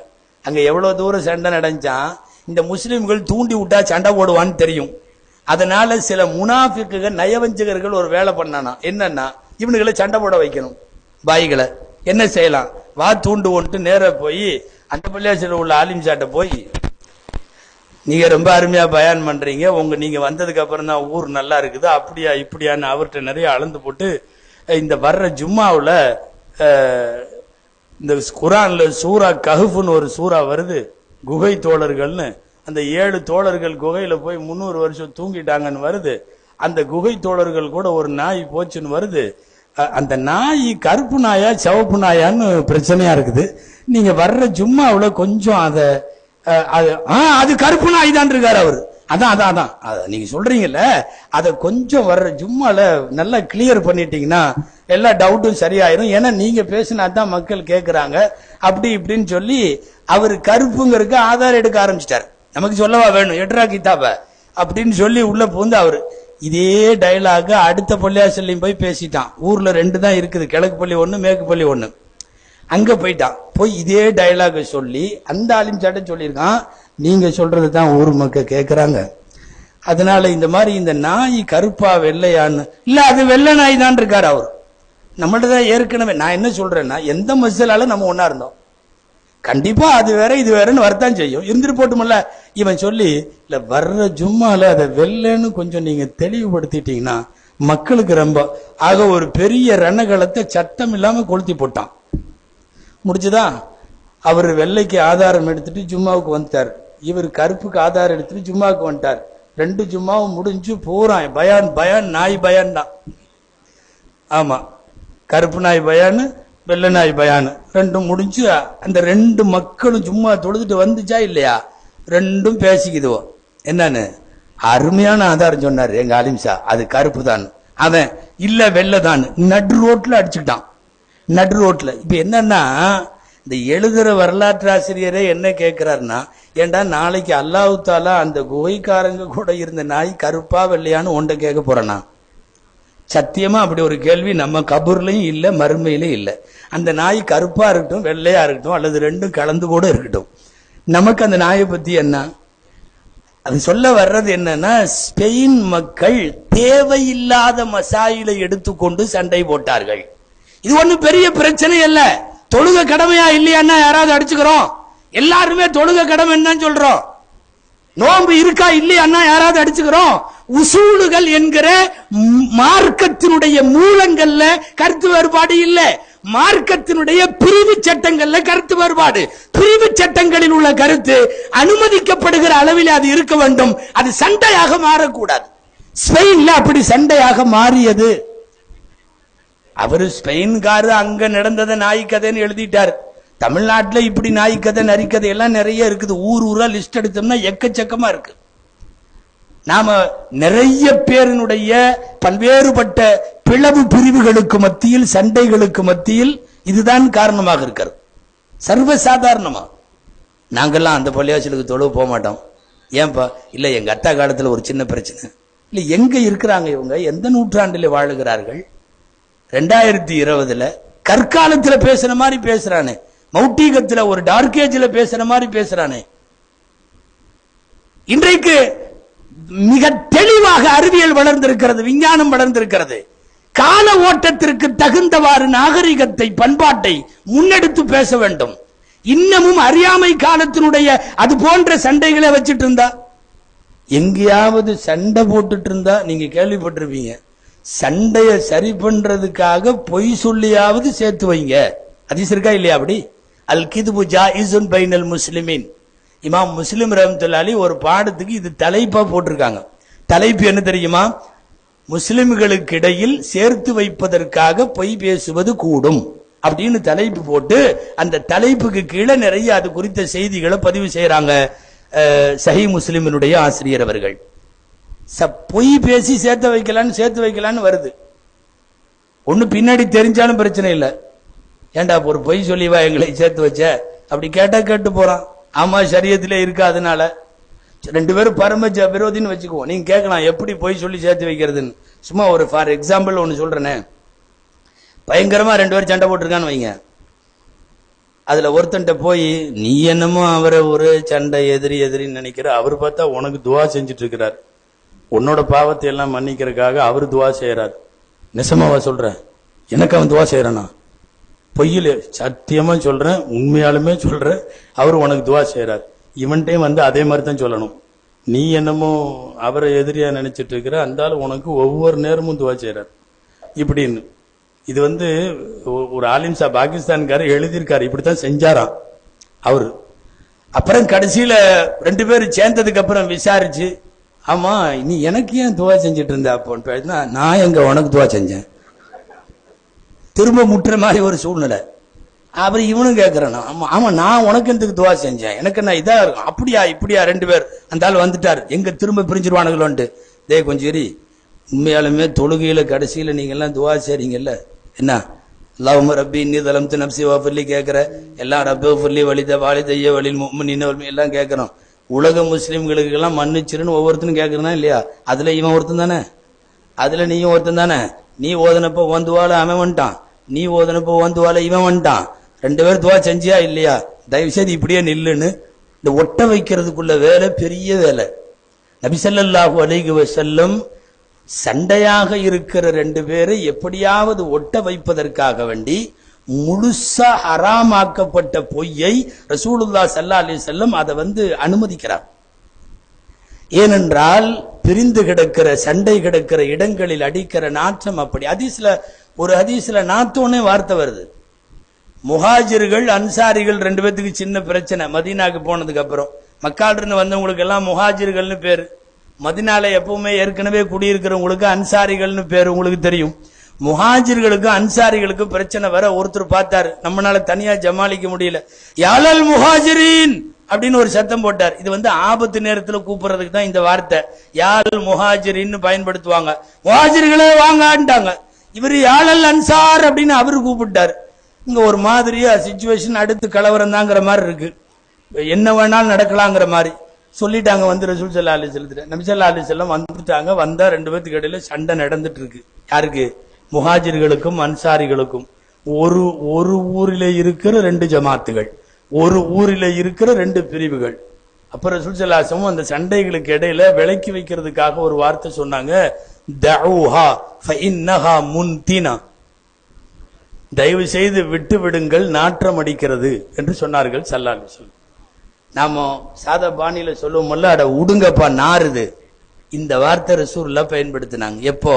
அங்க எவ்வளவு தூரம் சண்டை நடந்துச்சான், இந்த முஸ்லிம்கள் தூண்டி விட்டா சண்டை போடுவான்னு தெரியும். அதனால சில முனாஃபிக்குகள் நயவஞ்சகர்கள் ஒரு வேலை பண்ணானா, என்னன்னா இவனுகளை சண்டை போட வைக்கணும். பாய்களை என்ன செய்யலாம், வா தூண்டு ஒன்று நேர போய் அந்த பள்ளியாசில உள்ள ஆலிம்சாட்ட போய், நீங்க ரொம்ப அருமையா பயான் பண்றீங்க, நீங்க வந்ததுக்கு அப்புறம் தான் ஊர் நல்லா இருக்குது, அப்படியா இப்படியான்னு அவர்கிட்ட நிறைய அளந்து போட்டு, இந்த வர்ற ஜும்மாவுல இந்த குரான்ல சூரா கஹ்ஃப்னு ஒரு சூரா வருது, குகை தோழர்கள்னு. அந்த 7 தோழர்கள் குகையில போய் 300 வருஷம் தூங்கிட்டாங்கன்னு வருது. அந்த குகை தோழர்கள் கூட ஒரு நாய் போச்சுன்னு வருது. அந்த நாய் கருப்பு நாயா சிவப்பு நாயான்னு பிரச்சனையா இருக்குது. நீங்க வர்ற ஜும்மாவுல கொஞ்சம் அது கருப்பு நாய் தான் இருக்காரு அவரு. அதான் நீங்க சொல்றீங்கல்ல, அத கொஞ்சம் வர்ற ஜும்மால நல்லா கிளியர் பண்ணிட்டீங்கன்னா எல்லா டவுட்டும் சரியாயிரும். ஏன்னா நீங்க பேசினா தான் மக்கள் கேட்கிறாங்க, அப்படி இப்படின்னு சொல்லி அவரு கருப்புங்கிறதுக்கு ஆதாரம் எடுக்க ஆரம்பிச்சிட்டாரு. நமக்கு சொல்லவா வேணும், எட்ரா கிதாப அப்படின்னு சொல்லி உள்ள பூந்து அவரு இதே டைலாக அடுத்த பள்ளியாசல்லையும் போய் பேசிட்டான். ஊர்ல 2 தான் இருக்குது, கிழக்கு பள்ளி 1 மேற்கு பள்ளி 1. அங்க போயிட்டான், போய் இதே டைலாக சொல்லி அந்த ஆலிம் சாட்ட சொல்லியிருக்கான், நீங்க சொல்றது தான் ஊர் மக்கள் கேட்கிறாங்க, அதனால இந்த மாதிரி இந்த நாய் கருப்பா வெள்ளையான்னு இல்ல, அது வெள்ளை நாய் தான் இருக்காரு அவர். நம்மள்ட்ட தான் ஏற்கனவே நான் என்ன சொல்றேன்னா, எந்த மசாலால நம்ம ஒன்னா இருந்தோம், கண்டிப்பா அது வேற இது வேறன்னு வரத்தான் செய்யும், இருந்துட்டு போட்டுமல்ல. இவன் சொல்லி இல்ல வர்ற ஜும்மால அதை வெள்ளைன்னு கொஞ்சம் நீங்க தெளிவுபடுத்திட்டீங்கன்னா மக்களுக்கு ரொம்ப ஆக ஒரு பெரிய ரணகலத்தை சத்தம் இல்லாம கொளுத்தி போட்டான். முடிச்சுதா, அவர் வெள்ளைக்கு ஆதாரம் எடுத்துட்டு ஜும்மாவுக்கு வந்துட்டார், இவர் கருப்புக்கு ஆதாரம் எடுத்துட்டு ஜும்மாவுக்கு வந்துட்டார். 2 ஜும்மாவும் முடிஞ்சு போறான். பயான் நாய் பயான் தான். ஆமா, கருப்பு நாய் பயானு வெள்ளை நாய் பயானு 2ம் முடிஞ்சு அந்த 2 மக்களும் சும்மா தொழுதுட்டு வந்துச்சா இல்லையா, 2ம் பேசிக்குதுவோ. என்னன்னு அருமையான ஆதாரம் சொன்னாரு எங்க அலிம்சா, அது கருப்பு தான், அவன் இல்ல வெள்ளை தான். நடு ரோட்ல அடிச்சுக்கிட்டான், நடு ரோட்ல. இப்ப என்னன்னா, இந்த எழுதுற வரலாற்று ஆசிரியரே என்ன கேட்கிறாருன்னா, ஏண்டா நாளைக்கு அல்லாஹ் தாலா அந்த குகைக்காரங்க கூட இருந்த நாய் கருப்பா வெள்ளையான்னு ஒன்றை கேட்க போறேனா? சத்தியமா அப்படி ஒரு கேள்வி நம்ம கபூர்லயும் இல்ல, மறுமையிலும் இல்ல. அந்த நாய் கருப்பா இருக்கட்டும், வெள்ளையா இருக்கட்டும், அல்லது ரெண்டும் கலந்து கூட இருக்கட்டும், நமக்கு அந்த நாயை பத்தி என்ன? அது சொல்ல வர்றது என்னன்னா, ஸ்பெயின் மக்கள் தேவையில்லாத மசாயிலை எடுத்துக்கொண்டு சண்டை போட்டார்கள். இது ஒண்ணு பெரிய பிரச்சனை அல்ல. தொழுக கடமையா இல்லையான்னா யாராவது அடிச்சுக்கிறோம்? எல்லாருமே தொழுக கடமை தான் சொல்றோம். நோன்பு இருக்கா இல்லையான்னா யாராவது அடிச்சுக்கிறோம்? உசூலுகள் என்கிற மார்க்கத்தினுடைய மூலங்கள்ல கருத்து வேறுபாடு இல்ல, மார்க்கத்தினுடைய பிரிவு சட்டங்கள்ல கருத்து வேறுபாடு. பிரிவு சட்டங்களில் உள்ள கருத்து அனுமதிக்கப்படுகிற அளவில் அது இருக்க வேண்டும், அது சண்டையாக மாறக்கூடாது. ஸ்பெயின்ல அப்படி சண்டையாக மாறியது. அவரு ஸ்பெயின்காரு அங்க நடந்ததை நாய் கதைன்னு எழுதிட்டார். தமிழ்நாட்டில் இப்படி நாய்க்கதை நரிக்கதை எல்லாம் நிறைய இருக்குது. ஊர் ஊரா லிஸ்ட் எடுத்தோம்னா எக்கச்சக்கமா இருக்கு. நாம நிறைய பேரினுடைய பல்வேறுபட்ட பிளவு பிரிவுகளுக்கு மத்தியில், சண்டைகளுக்கு மத்தியில் இதுதான் காரணமாக இருக்கிறது. சர்வசாதாரணமா நாங்கெல்லாம் அந்த பள்ளியாசலுக்கு தொழுவு போக மாட்டோம். ஏன்பா? இல்ல எங்க அத்தா காலத்துல ஒரு சின்ன பிரச்சனை. இல்ல எங்க இருக்கிறாங்க இவங்க? எந்த நூற்றாண்டில் வாழுகிறார்கள்? 2020 கற்காலத்துல பேசுற மாதிரி பேசுறானே, மௌட்டீகத்துல ஒரு டார்க் ஏஜ்ல பேசுற மாதிரி பேசுறானே. இன்றைக்கு மிக தெளிவாக அறிவியல் வளர்ந்திருக்கிறது, விஞ்ஞானம் வளர்ந்திருக்கிறது. கால ஓட்டத்திற்கு தகுந்தவாறு நாகரிகத்தை, பண்பாட்டை முன்னெடுத்து பேச வேண்டும். இன்னமும் அறியாமை காலத்தினுடைய அது போன்ற சண்டைகளை வச்சிட்டு இருந்தா, எங்கேயாவது சண்டை போட்டுட்டு இருந்தா நீங்க கேள்விப்பட்டிருப்பீங்க, சண்டைய சரி பண்றதுக்காக பொய் சொல்லியாவது சேர்த்து வைங்க. ஹதீஸ் இருக்கா இல்லையா? அப்படி அல் கிதுபு ஜாயிஸுன் பைனல் முஸ்லிமீன். இமாம் முஸ்லிம் ரஹ்மத்துல்லாஹி ஒரு பாடத்துக்கு இது தலைப்பா போட்டிருக்காங்க. தலைப்பு என்ன தெரியுமா? முஸ்லிம்களுக்கு இடையில் சேர்த்து வைப்பதற்காக பொய் பேசுவது கூடும் அப்படின்னு தலைப்பு போட்டு, அந்த தலைப்புக்கு கீழே நிறைய அது குறித்த செய்திகளை பதிவு செய்யறாங்க சஹீஹ் முஸ்லிமினுடைய ஆசிரியர் அவர்கள். பொய் பேசி சேர்த்து வைக்கலான்னு வருது. ஒண்ணு பின்னாடி தெரிஞ்சாலும் பிரச்சனை இல்லை. ஏண்டா ஒரு பொய் சொல்லிவா எங்களை சேர்த்து வச்ச அப்படி கேட்டா கேட்டு போறான். ஆமா ஷரியத்திலே இருக்கு. அதனால ரெண்டு பேரும் பரம விரோதின்னு வச்சுக்குவோம். நீங்க கேட்கலாம் எப்படி பொய் சொல்லி சேர்த்து வைக்கிறதுன்னு. சும்மா ஒரு ஃபார் எக்ஸாம்பிள் ஒன்னு சொல்றேனே. பயங்கரமா ரெண்டு பேரும் சண்டை போட்டிருக்கான்னு வைங்க. அதுல ஒருத்தன்ட்ட போய் நீ என்னமோ அவரை ஒரு சண்டை எதிரின்னு நினைக்கிற, அவர் பார்த்தா உனக்கு துவா செஞ்சுட்டு இருக்கிறார், உன்னோட பாவத்தை எல்லாம் மன்னிக்கிறதுக்காக அவர் துவா செய்யறார். நிசமாவா சொல்ற? எனக்கு அவன் துவா செய்யறானா? பொய்யில சத்தியமா சொல்றேன், உண்மையாலுமே சொல்றேன், அவர் உனக்கு துவா செய்யறார். இவன்ட்டையும் வந்து அதே மாதிரி தான் சொல்லணும். நீ என்னமோ அவரை எதிரியா நினைச்சிட்டு இருக்கிற, அந்த உனக்கு ஒவ்வொரு நேரமும் துவா செய்யறார் இப்படின்னு. இது வந்து ஒரு ஆலிம்சா பாகிஸ்தான்காரர் எழுதியிருக்காரு, இப்படித்தான் செஞ்சாராம் அவரு. அப்புறம் கடைசியில ரெண்டு பேரும் சேர்ந்ததுக்கு அப்புறம் விசாரிச்சு, ஆமா நீ எனக்கு ஏன் துவா செஞ்சிட்டு இருந்த அப்போன்னு, நான் எங்க உனக்கு துவா செஞ்சேன். திரும்ப முட்டுற மாதிரி ஒரு சூழ்நிலை. அப்புறம் இவனும் கேட்கறான், ஆமா நான் உனக்கு எதுக்கு துவா செஞ்சேன், எனக்கு நான் இதா இருக்கும். அப்படியா இப்படியா? ரெண்டு பேர் அந்த ஆள் வந்துட்டார், எங்க திரும்ப பிரிஞ்சிருவானுங்களோன்ட்டு. டே கொஞ்சம் சரி, உண்மையாலுமே தொழுகையில கடைசியில நீங்க எல்லாம் துவா செய்றீங்கல்ல, என்ன அல்லாஹும்ம ரப்பி இன்னி ஸலம்து நஃப்ஸி வஃபிர்லி கேட்கிற எல்லாம், ரப்பி வஃபிர்லி வலித வாலிதைய வலில் முஃமினீன எல்லாம் கேட்கறோம். உலக முஸ்லிம்களுக்கு எல்லாம் மன்னிச்சிருன்னு ஒவ்வொருத்தனும் கேட்கறனா இல்லையா? அதுல இவன் ஒருத்தன் தானே, அதுல நீயும் ஒருத்தன் தானே. நீ ஓதனப்போ வந்துவால அவன் வந்துட்டான், நீ ஓதனப்போ வந்துவால இவன் வந்துட்டான். ரெண்டு பேரும் துவா செஞ்சியா இல்லையா? தயவு செய்து இப்படியே நில்லுன்னு. இந்த ஒட்ட வைக்கிறதுக்குள்ள வேலை பெரிய வேலை. நபி ஸல்லல்லாஹு அலைஹி வஸல்லம் சண்டையாக இருக்கிற ரெண்டு பேரை எப்படியாவது ஒட்ட வைப்பதற்காக வேண்டி முழுசா ஹராமாக்கப்பட்ட பொய்யை ரசூலுல்லாஹ் ஸல்லல்லாஹு அலைஹி வஸல்லம் அதை அனுமதிக்கிறார். ஏனென்றால் பிரிந்து கிடக்கிற, சண்டை கிடக்கிற இடங்களில் அடிக்கிற நாற்றம் அப்படி. ஒரு ஹதீஸ்ல நாத்தோனே வார்த்தை வருது. முஹாஜிர்கள் அன்சாரிகள் ரெண்டு பேத்துக்கு சின்ன பிரச்சனை. மதீனாக்கு போனதுக்கு அப்புறம் மக்காலிருந்து வந்தவங்களுக்கு எல்லாம் முஹாஜிர்கள்னு பேரு. மதீனால எப்பவுமே ஏற்கனவே குடியிருக்கிறவங்களுக்கு அன்சாரிகள்னு பேரு உங்களுக்கு தெரியும். முஹாஜிர்களுக்கும் அன்சாரிகளுக்கும் பிரச்சனை வர ஒருத்தர் பார்த்தாரு, நம்மளால தனியா ஜமாளிக்க முடியல, யாழல் முஹாஜிரின் அப்படின்னு ஒரு சத்தம் போட்டார். இது ஆபத்து நேரத்துல கூப்பிடுறதுக்கு தான் இந்த வார்த்தை. யாழல் முஹாஜிரின்னு பயன்படுத்துவாங்க. முஹாஜிர்களே வாங்கன்ட்டாங்க. இவர் யாழல் அன்சார் அப்படின்னு அவரு கூப்பிட்டார். இங்க ஒரு மாதிரியா சிச்சுவேஷன், அடுத்து கலவரம் தாங்கிற மாதிரி இருக்கு. என்ன வேணாலும் நடக்கலாங்கிற மாதிரி சொல்லிட்டாங்க. வந்து ரசூல் ஸல்லல்லாஹு அலைஹி வஸல்லம் நபி ஸல்லல்லாஹு அலைஹி வஸல்லம் வந்துட்டாங்க. வந்தா ரெண்டு பேத்துக்கு இடையில சண்டை நடந்துட்டு இருக்கு. யாருக்கு? முஹாஜிர்களுக்கும் அன்சாரிகளுக்கும். ஒரு ஊரில இருக்கிற ரெண்டு ஜமாத்துகள், ஒரு ஊரில இருக்கிற ரெண்டு பிரிவுகள். அப்புறம் ரசூல் ஸல்லல்லாஹு அலைஹி வஸல்லம் அந்த சண்டைகளுக்கு இடையில விலக்கி வைக்கிறதுக்காக ஒரு வார்த்தை சொன்னாங்க, தஊஹா ஃபஇன்னஹா முன்தினா, தயவு செய்து விட்டு விடுங்கள், நாற்றம் அடிக்கிறது என்று சொன்னார்கள் ஸல்லல்லாஹு அலைஹி வஸல்லம். நாம சாதா பாணியில சொல்லுவோம்ல, அட உடுங்கப்பா நாறுது, இந்த வார்த்தை ரசூலுல்லாஹ் பயன்படுத்தினாங்க. எப்போ?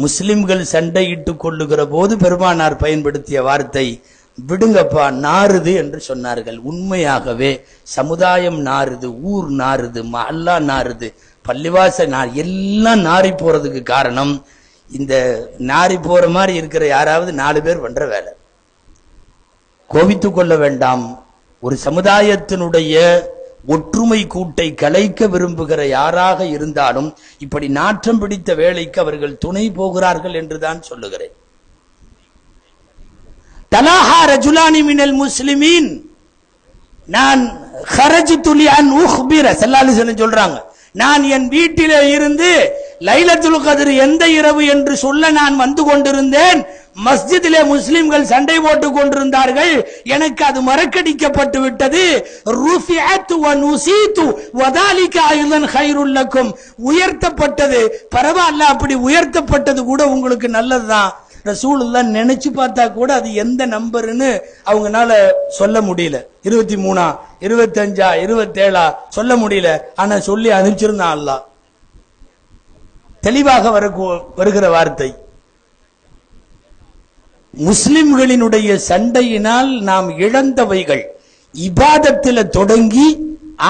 முஸ்லிம்கள் சண்டையிட்டு கொள்ளுகிற போது பெருமானார் பயன்படுத்திய வார்த்தை விடுங்கப்பா நாறுது என்று சொன்னார்கள். உண்மையாகவே சமுதாயம் நாறுது, ஊர் நாறுது, மஹல்லா நாறுது, பள்ளிவாச எல்லாம் நாரி போறதுக்கு காரணம் இந்த நாரி போற மாதிரி இருக்கிற யாராவது 4 பேர் பண்ற வேலை. கோபித்துக் கொள்ள வேண்டாம். ஒரு சமுதாயத்தினுடைய ஒற்றுமை கூட்டை கலைக்க விரும்புகிற யாராக இருந்தாலும் இப்படி நாற்றம் பிடித்த வேலைக்கு அவர்கள் துணை போகிறார்கள் என்றுதான் சொல்லுகிறேன். தலாஹா ரஜுலானி மினல் முஸ்லிமீன், நான் ஹரஜ்து லி அன் உக்பிர, ஸல்லல்லாஹு அலைஹி வஸல்லம் சொல்றாங்க, நான் என் வீட்டிலே இருந்து லைலத்துல் கத்ர் எந்த இரவு என்று சொல்ல நான் வந்து கொண்டிருந்தேன். மஸ்ஜிதிலே முஸ்லிம்கள் சண்டை போட்டுக் கொண்டிருந்தார்கள். எனக்கு அது மறக்கடிக்கப்பட்டு விட்டது. ருஃபிஅத் வ நுஸீது வதாலிக ஐதன் கைருல் லக்கும், உயர்த்தப்பட்டது பரவாயில்ல, அப்படி உயர்த்தப்பட்டது கூட உங்களுக்கு நல்லதுதான். ரசூலுல்லாஹ் நினைச்சு பார்த்தா கூட அது எந்த நம்பர்னு அவங்கனால சொல்ல முடியல. 23, 25, 27 சொல்ல முடியல. ஆனா சொல்லி அனுப்பிச்சிருந்தான் அல்லாஹ். தெளிவாக வருகிற வார்த்தை. முஸ்லிம்களினுடைய சண்டையினால் நாம் இழந்தவைகள் இபாதத்தில தொடங்கி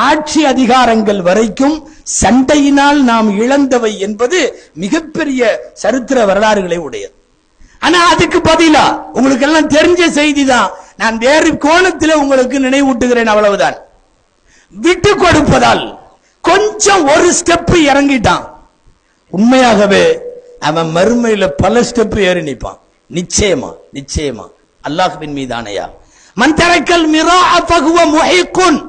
ஆட்சி அதிகாரங்கள் வரைக்கும் சண்டையினால் நாம் இழந்தவை என்பது மிகப்பெரிய சரித்திர வரலாறுகளை உடையது. ஆனா அதுக்கு பதிலா உங்களுக்கு எல்லாம் தெரிஞ்ச செய்தி தான், நான் வேறு கோணத்தில் உங்களுக்கு நினைவூட்டுகிறேன், அவ்வளவுதான். விட்டு கொடுப்பதால் கொஞ்சம் ஒரு ஸ்டெப் இறங்கிட்டான், உண்மையாகவே அவன் மறுமையில பல ஸ்டெப் ஏறி நிற்பான். நிச்சயமா நிச்சயமா அல்லாஹ்வின் மீதானையா. மன்தரக்கல் மிராஅ ஃபஹுவ முஹிக்குன்,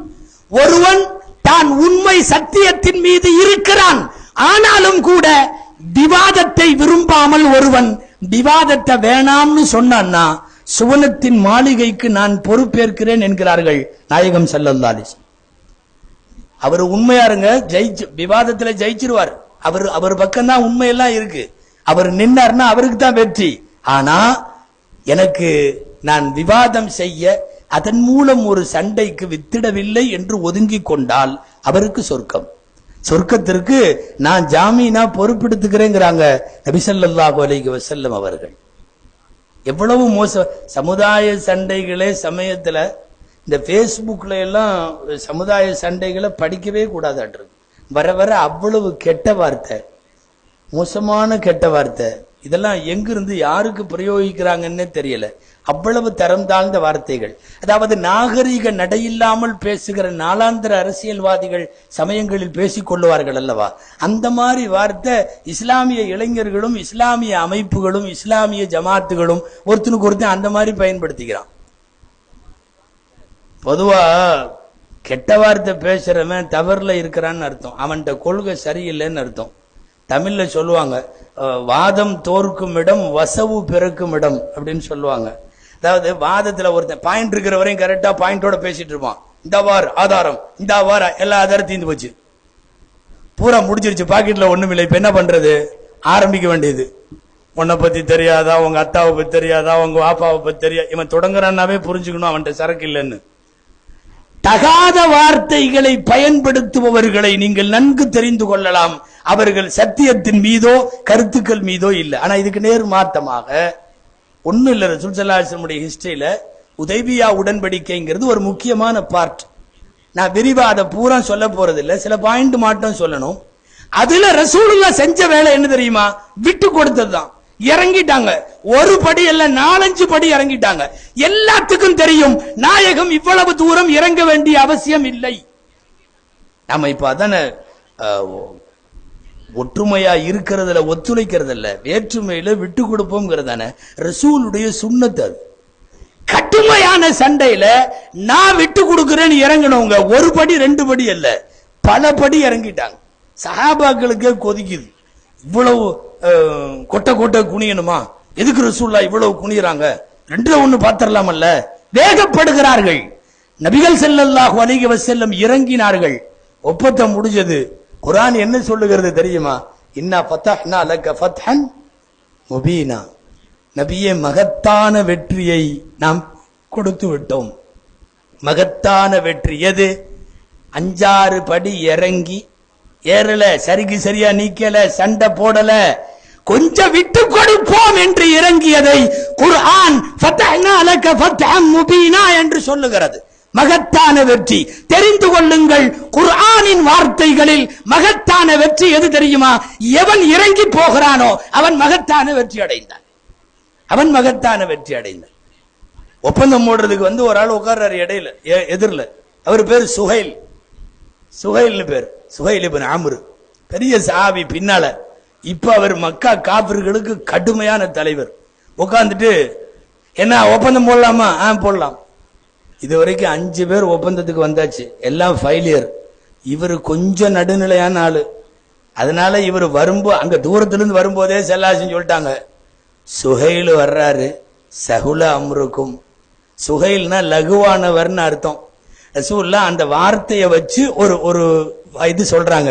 ஒருவன் தான் உண்மை சத்தியத்தின் மீது இருக்கிறான், ஆனாலும் கூட விவாதத்தை விரும்பாமல் ஒருவன் விவாதத்தை வேணாம்னு சொன்னான்னா சுவனத்தின் மாளிகைக்கு நான் பொறுப்பேற்கிறேன் என்கிறார்கள் நாயகம் ஸல்லல்லாஹு அலைஹி வஸல்லம். அவர் உண்மையாருங்க, விவாதத்துல ஜெயிச்சிருவார். அவர் பக்கம்தான் உண்மையெல்லாம் இருக்கு. அவர் நின்னார்னா அவருக்கு தான் வெற்றி. ஆனா எனக்கு நான் விவாதம் செய்ய அதன் மூலம் ஒரு சண்டைக்கு வித்திடவில்லை என்று ஒதுங்கி கொண்டால் அவருக்கு சொர்க்கம். சொர்க்கத்திற்கு நான் ஜாமீனா பொறுப்பெடுத்துக்கிறேங்கிறாங்க நபி ஸல்லல்லாஹு அலைஹி வஸல்லம் அவர்கள். எவ்வளவு மோச சமுதாய சண்டைகளே சமயத்துல இந்த பேஸ்புக்ல எல்லாம் சமுதாய சண்டைகளை படிக்கவே கூடாதாட்டு. வர வர அவ்வளவு கெட்ட வார்த்தை, மோசமான கெட்ட வார்த்தை, இதெல்லாம் எங்கிருந்து யாருக்கு பிரயோகிக்கிறாங்கன்னே தெரியல. அவ்வளவு தரம் தாழ்ந்த வார்த்தைகள். அதாவது நாகரீக நடையில்லாமல் பேசுகிற நாளாந்திர அரசியல்வாதிகள் சமயங்களில் பேசிக் கொள்ளுவார்கள் அல்லவா, அந்த மாதிரி வார்த்தை இஸ்லாமிய இளைஞர்களும் இஸ்லாமிய அமைப்புகளும் இஸ்லாமிய ஜமாத்துகளும் ஒருத்தனுக்கு ஒருத்தன் அந்த மாதிரி பயன்படுத்திக்கிறான். பொதுவா கெட்ட வார்த்தை பேசுறவன் தவறுல இருக்கிறான்னு அர்த்தம், அவன்கிட்ட கொள்கை சரியில்லைன்னு அர்த்தம். தமிழ்ல சொல்லுவாங்க, வாதம் தோற்கும் இடம் வசவு பிறக்கும் இடம் அப்படின்னு சொல்லுவாங்க. அதாவது வாதத்துல ஒருத்தன் பாயிண்ட் இருக்கிற வரையும் கரெக்டா பாயிண்டோட பேசிட்டு இருப்பான். இந்த வார் ஆதாரம், இந்த வார எல்லா ஆதாரம் தீர்ந்து போச்சு, பூரா முடிச்சிருச்சு, பாக்கெட்ல ஒண்ணும் இல்லை. இப்ப என்ன பண்றது? ஆரம்பிக்க வேண்டியது. உன்னை பத்தி தெரியாதா, உங்க அத்தாவை பத்தி தெரியாதா, உங்க வாப்பாவை பத்தி தெரியாது, இவன் தொடங்குறான்னாவே புரிஞ்சுக்கணும் அவன்கிட்ட சரக்கு இல்லைன்னு. தகாத வார்த்தைகளை பயன்படுத்துபவர்களை நீங்கள் நன்கு தெரிந்து கொள்ளலாம். அவர்கள் சத்தியத்தின் மீதோ கருத்துக்கள் மீதோ இல்லை. ஆனா இதுக்கு நேர் மாற்றமாக ஒன்னும் இல்ல. ரசூல் ஸல்லல்லாஹு அலைஹி வஸல்லம் ஹிஸ்டரியில உதைபியா உடன்படிக்கைங்கிறது ஒரு முக்கியமான பார்ட். நான் விரிவா அதை பூரா சொல்ல போறது இல்ல, சில பாயிண்ட் மட்டும் சொல்லணும். அதுல ரசூலுல்லாஹ் செஞ்ச வேலை என்ன தெரியுமா? விட்டு கொடுத்ததுதான். இறங்கிட்டாங்க, ஒரு படி அல்ல 4-5 படி இறங்கிட்டாங்க. எல்லாத்துக்கும் தெரியும் நாயகம் இவ்வளவு தூரம் இறங்க வேண்டிய அவசியம் இல்லை. நாம இப்ப அதான ஒற்றுமையா இருக்கிறதுல ஒத்துழைக்கிறது இல்ல, வேற்றுமையில விட்டு கொடுப்போம்ங்கிறதான ரசூலுடைய சுன்னத். அது கடுமையான சண்டையில நான் விட்டு கொடுக்கிறேன்னு இறங்கணுங்க. ஒரு படி ரெண்டு படி அல்ல, பல படி இறங்கிட்டாங்க. சஹாபாக்களுக்கே கொதிக்குது. இவ்வளவு கொட்டை கொட்டை குனியணுமா? எதுக்கு ரசூலுல்லாஹ் இவ்வளவு குனியறாங்க? ரெண்டுல ஒண்ணு பாத்திரலாமல்ல. வேகப்படுகிறார்கள். நபிகள் ஸல்லல்லாஹு அலைஹி வஸல்லம் இறங்கினார்கள். ஒப்பந்தம் முடிஞ்சது. குர்ஆன் என்ன சொல்லுகிறது தெரியுமா? இன்னா ஃபதஹ்னா லக ஃபத்ஹன் முபீனா. நபியே, மகத்தான வெற்றியை நாம் கொடுத்து விட்டோம். மகத்தான வெற்றி எது? 5-6 படி இறங்கி ஏறல, சரிக்கு சரியா நீக்கல, சண்டை போடல, கொஞ்சம் விட்டு கொடுப்போம் என்று இறங்கியதை குர்ஆன் ஃபதஹ்னா லக ஃபத்ஹன் முபீனா என்று சொல்லுகிறது. மகத்தான வெற்றி. தெரிந்து கொள்ளுங்கள், குர்ஆனின் வார்த்தைகளில் மகத்தான வெற்றி எது தெரியுமா? எவன் இறங்கி போகிறானோ அவன் மகத்தான வெற்றி அடைந்தான். அவன் மகத்தான வெற்றி அடைந்தான். ஒப்பந்தம் போடுறதுக்கு ஒரு ஆள் உட்கார்றாரு இடையில, எதிரில். அவர் பேர் சுஹைல். சுஹைல் பேர், சுஹைல் இப்னு அம்ர். பெரிய சஹாபி. பின்னால இப்ப அவர் மக்கா காபிர்களுக்கு கடுமையான தலைவர். உட்கார்ந்துட்டு, என்ன ஒப்பந்தம் போடலாமா? போடலாம். இதுவரைக்கும் 5 பேர் ஒப்பந்தத்துக்கு வந்தாச்சு, எல்லாம் ஃபெயிலியர். இவர் கொஞ்சம் நடுநிலையான ஆளு. அதனால இவர் அங்க தூரத்திலிருந்து வரும்போதே செல்லாசின்னு சொல்லிட்டாங்க, சுஹைல் வர்றாரு. சஹுல அம்ருக்கும். சுஹைல்னா லகுவானவர்னு அர்த்தம். ரசூலுல்லாஹ் அந்த வார்த்தையை வச்சு ஒரு இது சொல்றாங்க,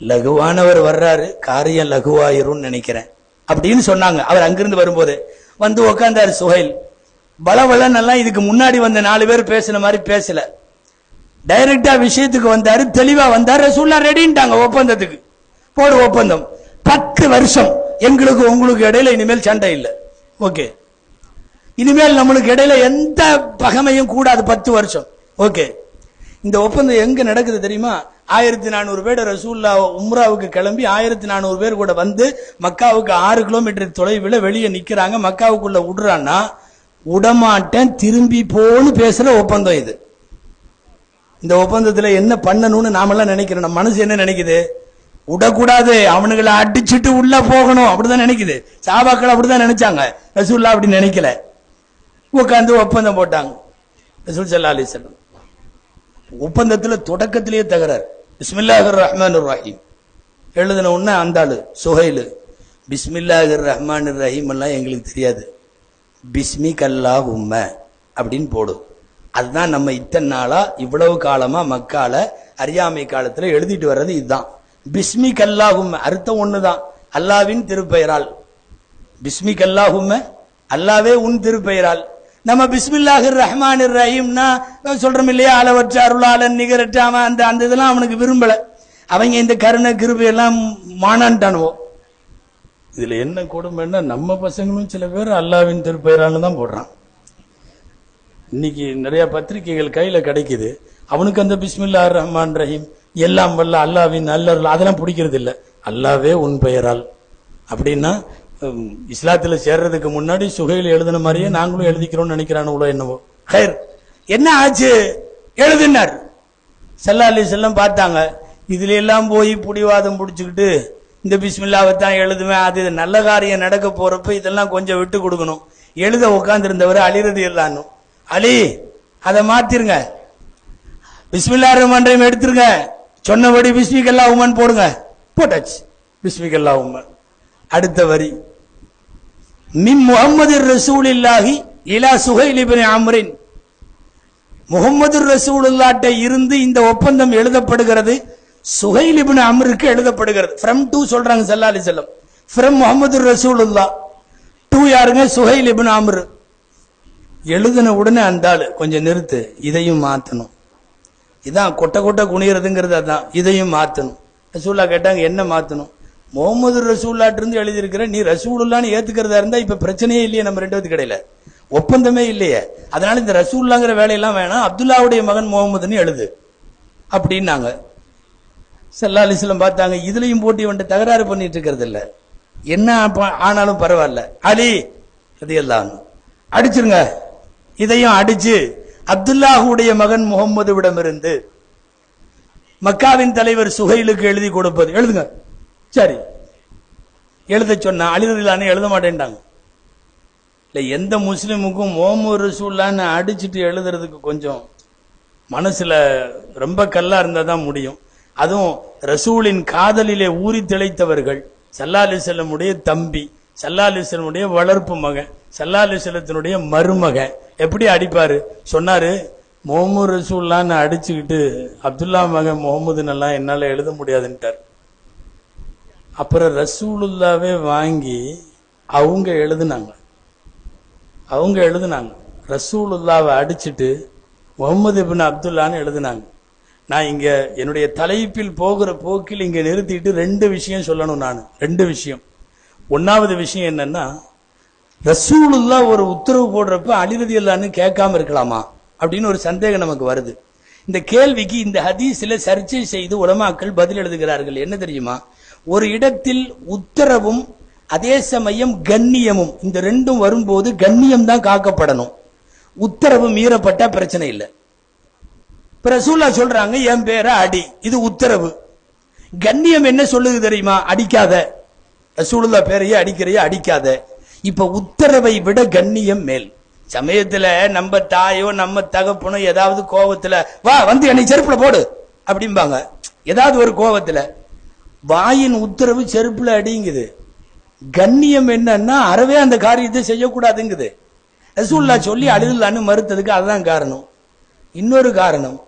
லகுவானவர் வர்றாரு, காரியம் லகுவாயிரும் நினைக்கிறேன் அப்படின்னு சொன்னாங்க. அவர் அங்கிருந்து வரும்போது உட்கார்ந்தாரு சுஹைல். பலவளன் எல்லாம் இதுக்கு முன்னாடி வந்த 4 பேர் பேசின மாதிரி பேசல, டைரக்டா விஷயத்துக்கு வந்தாரு, தெளிவா வந்தாரு. ரசூலுல்லாஹ் ரெடின்ட்டாங்க ஒப்பந்தத்துக்கு. போடு ஒப்பந்தம். 10 வருஷம் எங்களுக்கு உங்களுக்கு இடையில இனிமேல் சண்டை இல்லை. ஓகே, இனிமேல் நம்மளுக்கு இடையில எந்த பகமையும் கூடாது. 10 வருஷம். ஓகே. இந்த ஒப்பந்தம் எங்க நடக்குது தெரியுமா? 1400 பேர் ரசூலுல்லாஹ் உம்ராவுக்கு கிளம்பி 1400 பேர் கூட வந்து மக்காவுக்கு 6 கிலோமீட்டர் தொலைவில் வெளியே நிக்கிறாங்க. மக்காவுக்குள்ள விடுறான்னா உடமாட்டேன், திரும்பி போன்னு பேசுற ஒப்பந்தம் இது. இந்த ஒப்பந்தத்துல என்ன பண்ணணும்னு நாமெல்லாம் நினைக்கிறோம். நம்ம மனசு என்ன நினைக்குது? விடக்கூடாது, அவனுங்களை அடிச்சுட்டு உள்ள போகணும், அப்படிதான் நினைக்குது. சஹாபாக்கள் அப்படிதான் நினைச்சாங்க. ரசூலுல்லாஹ் அப்படி நினைக்கல. உட்கார்ந்து ஒப்பந்தம் போட்டாங்க. ரசூல் ஸல்லல்லாஹு அலைஹி வஸல்லம் ஒப்பந்தத்துல தொடக்கத்திலேயே தகராறு. பிஸ்மில்லாஹிர் ரஹ்மானிர் ரஹீம் எழுதின உடனே அந்த ஆளு சுஹைல், பிஸ்மில்லாஹிர் ரஹ்மானிர் ரஹீம் எல்லாம் எங்களுக்கு தெரியாது, பிஸ்மிக் அல்லாஹும்ம அப்படின்னு போடும். அதுதான் நம்ம இத்தனை நாளா இவ்வளவு காலமா மக்கால அறியாமை காலத்துல எழுதிட்டு வர்றது. இதுதான் பிஸ்மிக் அல்லாஹும்ம. அர்த்தம் ஒண்ணுதான், அல்லாவின் திருப்பெயரால். பிஸ்மிக் அல்லாஹும்ம, அல்லாவே உன் திருப்பெயரால். நம்ம பிஸ்மில்லாஹிர் ரஹ்மானிர் ரஹீம்னா சொல்றோம் இல்லையா? அளவற்ற அருளாளன் நிகரற்ற அவன். அந்த இதெல்லாம் அவனுக்கு விரும்பல. அவங்க இந்த கருணை கிருபை எல்லாம் மானான்ட்டானுவோ. இதுல என்ன கொடுமைன்னா, நம்ம பசங்களும் சில பேர் அல்லாவின் திருப்பெயரால் தான் போடுறான். இன்னைக்கு நிறைய பத்திரிகைகள் கையில கிடைக்குது. அவனுக்கு அந்த பிஸ்மில்லாஹிர் ரஹ்மான் ரஹீம், எல்லாம் வல்ல அல்லாவின் நல்லருள், அதெல்லாம் பிடிக்கிறது இல்லை. அல்லாவே உன் பெயரால் அப்படின்னா, இஸ்லாத்துல சேர்றதுக்கு முன்னாடி சுஹைல் எழுதின மாதிரியே நாங்களும் எழுதிக்கிறோம்னு நினைக்கிறானோ என்னவோ. ஹைர், என்ன ஆச்சு? எழுதினார். ஸல்லல்லாஹு அலைஹி வஸல்லம் பார்த்தாங்க, இதுல எல்லாம் போய் புடிவாதம் பிடிச்சுக்கிட்டு இந்த பிஸ்மில்லாவை தான் எழுதுவேன், அது நல்ல காரியம் நடக்க போறப்ப இதெல்லாம் கொஞ்சம் விட்டு கொடுக்கணும். எழுத உட்கார்ந்திருந்தவர் அலி ரலியல்லாஹு அன்ஹு, அலி அதை மாத்திருங்க, பிஸ்மில்லாஹிர் ரஹ்மானிர் ரஹீம் எடுத்துருங்க, சொன்னபடி பிஸ்மிக் அல்லாஹும்மன் போடுங்க. போட்டாச்சு பிஸ்மிக் அல்லாஹும்மன். அடுத்த வரி, மின் முஹம்மதிர் ரசூலில்லாஹி இலா சுஹைல் இப்னு அம்ரின். முஹம்மது ரசூலுல்லாஹ்ட்ட இருந்து இந்த ஒப்பந்தம் எழுதப்படுகிறது, சுஹைல் இப்னு அம்ருக்கு எழுதப்படுகிறது. ஃப்ரம் டு சொல்றாங்க ஸல்லல்லாஹு அலைஹி வஸல்லம். ஃப்ரம் முஹம்மது ரசூலுல்லாஹ் டு யாருங்க? சுஹைல் இப்னு அம்ர். எழுதின உடனே அந்த ஆளு, கொஞ்சம் நிறுத்து, இதையும் மாத்தணும். இதான் கொட்ட கொட்ட குனியறதுங்கிறது. அதான், இதையும் மாத்தணும். ரசூலுல்லாஹ் கேட்டாங்க, என்ன மாத்தணும்? முகமது ரசூலுல்லாஹ்ட்ட இருந்து எழுதியிருக்கிற, நீ ரசூலுல்லாஹ்னு ஏத்துக்கிறதா இருந்தா இப்ப பிரச்சனையே இல்லையே நம்ம ரெண்டு பேத்துக்கு இடையில, ஒப்பந்தமே இல்லையே, அதனால இந்த ரசூலுல்லாஹ்ங்கிற வேலையெல்லாம் வேணாம், அப்துல்லாவுடைய மகன் முகமதுன்னு எழுது அப்படின்னாங்க. ஸல்லல்லாஹு அலைஹி வஸல்லம் பார்த்தாங்க, இதுலயும் போட்டி வந்து தகராறு பண்ணிட்டு இருக்கிறது இல்ல, என்ன ஆனாலும் பரவாயில்ல, அலி ரலியல்லாஹு அன்ஹு அடிச்சிருங்க. இதையும் அடிச்சு அப்துல்லாஹுடைய மகன் முகமதுவிடமிருந்து மக்காவின் தலைவர் சுஹைலுக்கு எழுதி கொடுப்பது. எழுதுங்க. சரி, எழுத சொன்னா அலி ரலியல்லாஹு அன்ஹு எழுத மாட்டேன்ட்டாங்க. இல்ல எந்த முஸ்லிமுக்கும் முஹம்மது ரசூலுல்லாஹ்னு அடிச்சுட்டு எழுதுறதுக்கு கொஞ்சம் மனசுல ரொம்ப கல்லா இருந்தா தான் முடியும். அதுவும் ரசூலின் காதலிலே ஊறி திளைத்தவர்கள், ஸல்லல்லாஹு அலைஹி வஸல்லமுடைய தம்பி, ஸல்லல்லாஹு அலைஹி வஸல்லமுடைய வளர்ப்பு மகன், ஸல்லல்லாஹு அலைஹி வஸல்லத்தினுடைய மருமகன் எப்படி அடிப்பாரு? சொன்னாரு, முஹம்மது ரசூலுல்லாஹ்னு அடிச்சுக்கிட்டு அப்துல்லா மகன் முகமதுன்னெல்லாம் என்னால எழுத முடியாதுன்ட்டார். அப்புறம் ரசூலுல்லாவே வாங்கி அவங்க எழுதுனாங்க. ரசூலுல்லாவை அடிச்சுட்டு முகமது இப்னு அப்துல்லான்னு எழுதுனாங்க. நான் இங்க என்னுடைய தலைப்பில் போகிற போக்கில் இங்க நிறுத்திட்டு 2 விஷயம் சொல்லணும். நான் 2 விஷயம். 1வது விஷயம் என்னன்னா, ரசூலுல்லா ஒரு உத்தரவு போடுறப்ப அலி ரலியல்லாஹு கேட்காம இருக்கலாமா அப்படின்னு ஒரு சந்தேகம் நமக்கு வருது. இந்த கேள்விக்கு இந்த ஹதீஸ்ல சர்ச்சை செய்து உலமாக்கள் பதில் எழுதுகிறார்கள். என்ன தெரியுமா? ஒரு இடத்தில் உத்தரவும் அதே சமயம் கண்ணியமும், இந்த 2ம் வரும்போது கண்ணியம் தான் காக்கப்படணும். உத்தரவு மீறப்பட்டா பிரச்சனை இல்லை. ரசூலுல்லாஹ் சொல்றாங்க, என் பேரை அடி, இது உத்தரவு. கண்ணியம் என்ன சொல்லுது தெரியுமா? அடிக்காத. ரசூலுல்லாஹ் பேரையே அடிக்கிறைய அடிக்காத. இப்ப உத்தரவை விட கண்ணியம் மேல். சமயத்துல நம்ம தாயோ நம்ம தகப்பனோ ஏதாவது கோபத்துல, வா வந்து என்னை செருப்புல போடு அப்படிம்பாங்க. ஏதாவது ஒரு கோபத்துல வாயின் உத்தரவு செருப்புல அடிங்குது. கண்ணியம் என்னன்னா அறவே அந்த காரியத்தை செய்யக்கூடாதுங்குது. ரசூலுல்லாஹ் சொல்லி அலிதுல்லான்னு மறுத்ததுக்கு அதுதான் காரணம். இன்னொரு காரணம்,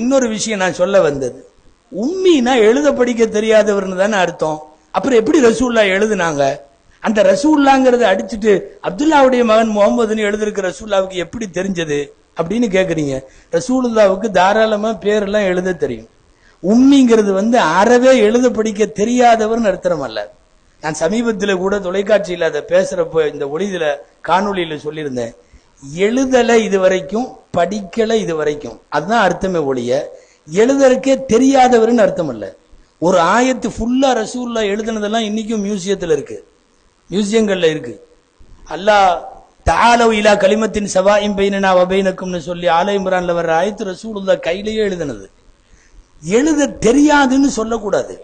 இன்னொரு விஷயம் நான் சொல்ல வந்தது, உம்மினா எழுத படிக்க தெரியாதவர்னு தானே அர்த்தம். அப்புறம் எப்படி ரசூலுல்லாஹ் எழுதுனாங்க? அந்த ரசூலுல்லாஹ்ங்கறத அடிச்சுட்டு அப்துல்லாவுடைய மகன் முகமதுன்னு எழுதிருக்க ரசூலுல்லாவுக்கு எப்படி தெரிஞ்சது அப்படின்னு கேக்குறீங்க. ரசூலுல்லாவுக்கு தாராளமா பேரெல்லாம் எழுத தெரியும். உம்மிங்கிறது அறவே எழுத படிக்க தெரியாதவர்னு அர்த்தம் அல்ல. நான் சமீபத்தில் கூட தொலைக்காட்சியில் அதை பேசுறப்போ இந்த ஒளியில காணொலியில சொல்லியிருந்தேன், எழுதல இதுவரைக்கும், படிக்கல இதுவரைக்கும், அதுதான் அர்த்தமே ஒழிய எழுதறக்கே தெரியாதவர்னு அர்த்தம் அல்ல. ஒரு ஆயத்து ஃபுல்லா ரசூலுல்லாஹ் எழுதுனதெல்லாம் இன்னைக்கும் மியூசியத்தில் இருக்கு, மியூசியங்கள்ல இருக்கு. அல்லாஹ் தஆலவ் இலா கலிமத்தின் சவாஇம் பைனனா வ பைனக்கும்னு சொல்லி ஆல இம்ரான்ல வர்ற ஆயத்து ரசூலுல்லாஹ் கையிலேயே எழுதுனது. எழுத தெரியாதுன்னு சொல்லக்கூடாது.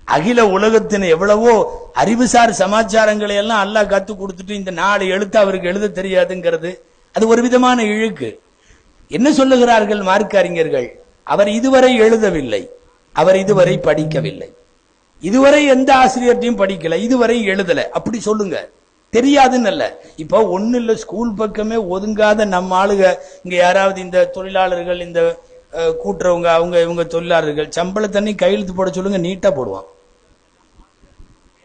அகில உலகத்தின் எவ்வளவோ அறிவுசார் சமாச்சாரங்களை எல்லாம் அல்லாஹ் கத்து கொடுத்துட்டு இந்த 4 எழுத்து அவருக்கு எழுத தெரியாதுங்கிறது அது ஒரு விதமான இழுக்கு. என்ன சொல்லுகிறார்கள் மார்க்க அறிஞர்கள்? அவர் இதுவரை எழுதவில்லை, அவர் இதுவரை படிக்கவில்லை, இதுவரை எந்த ஆசிரியர்ட்டையும் படிக்கல, இதுவரை எழுதல, அப்படி சொல்லுங்க. தெரியாதுன்னு அல்ல. இப்போ ஒண்ணு இல்ல, ஸ்கூல் பக்கமே ஒதுங்காத நம்ம ஆளுக இங்க யாராவது இந்த தொழிலாளர்கள், இந்த கூட்டுறவங்க, அவங்க இவங்க தொழிலாளர்கள் சம்பள தண்ணி கையெழுத்து போட சொல்லுங்க, நீட்டா போடுவான்.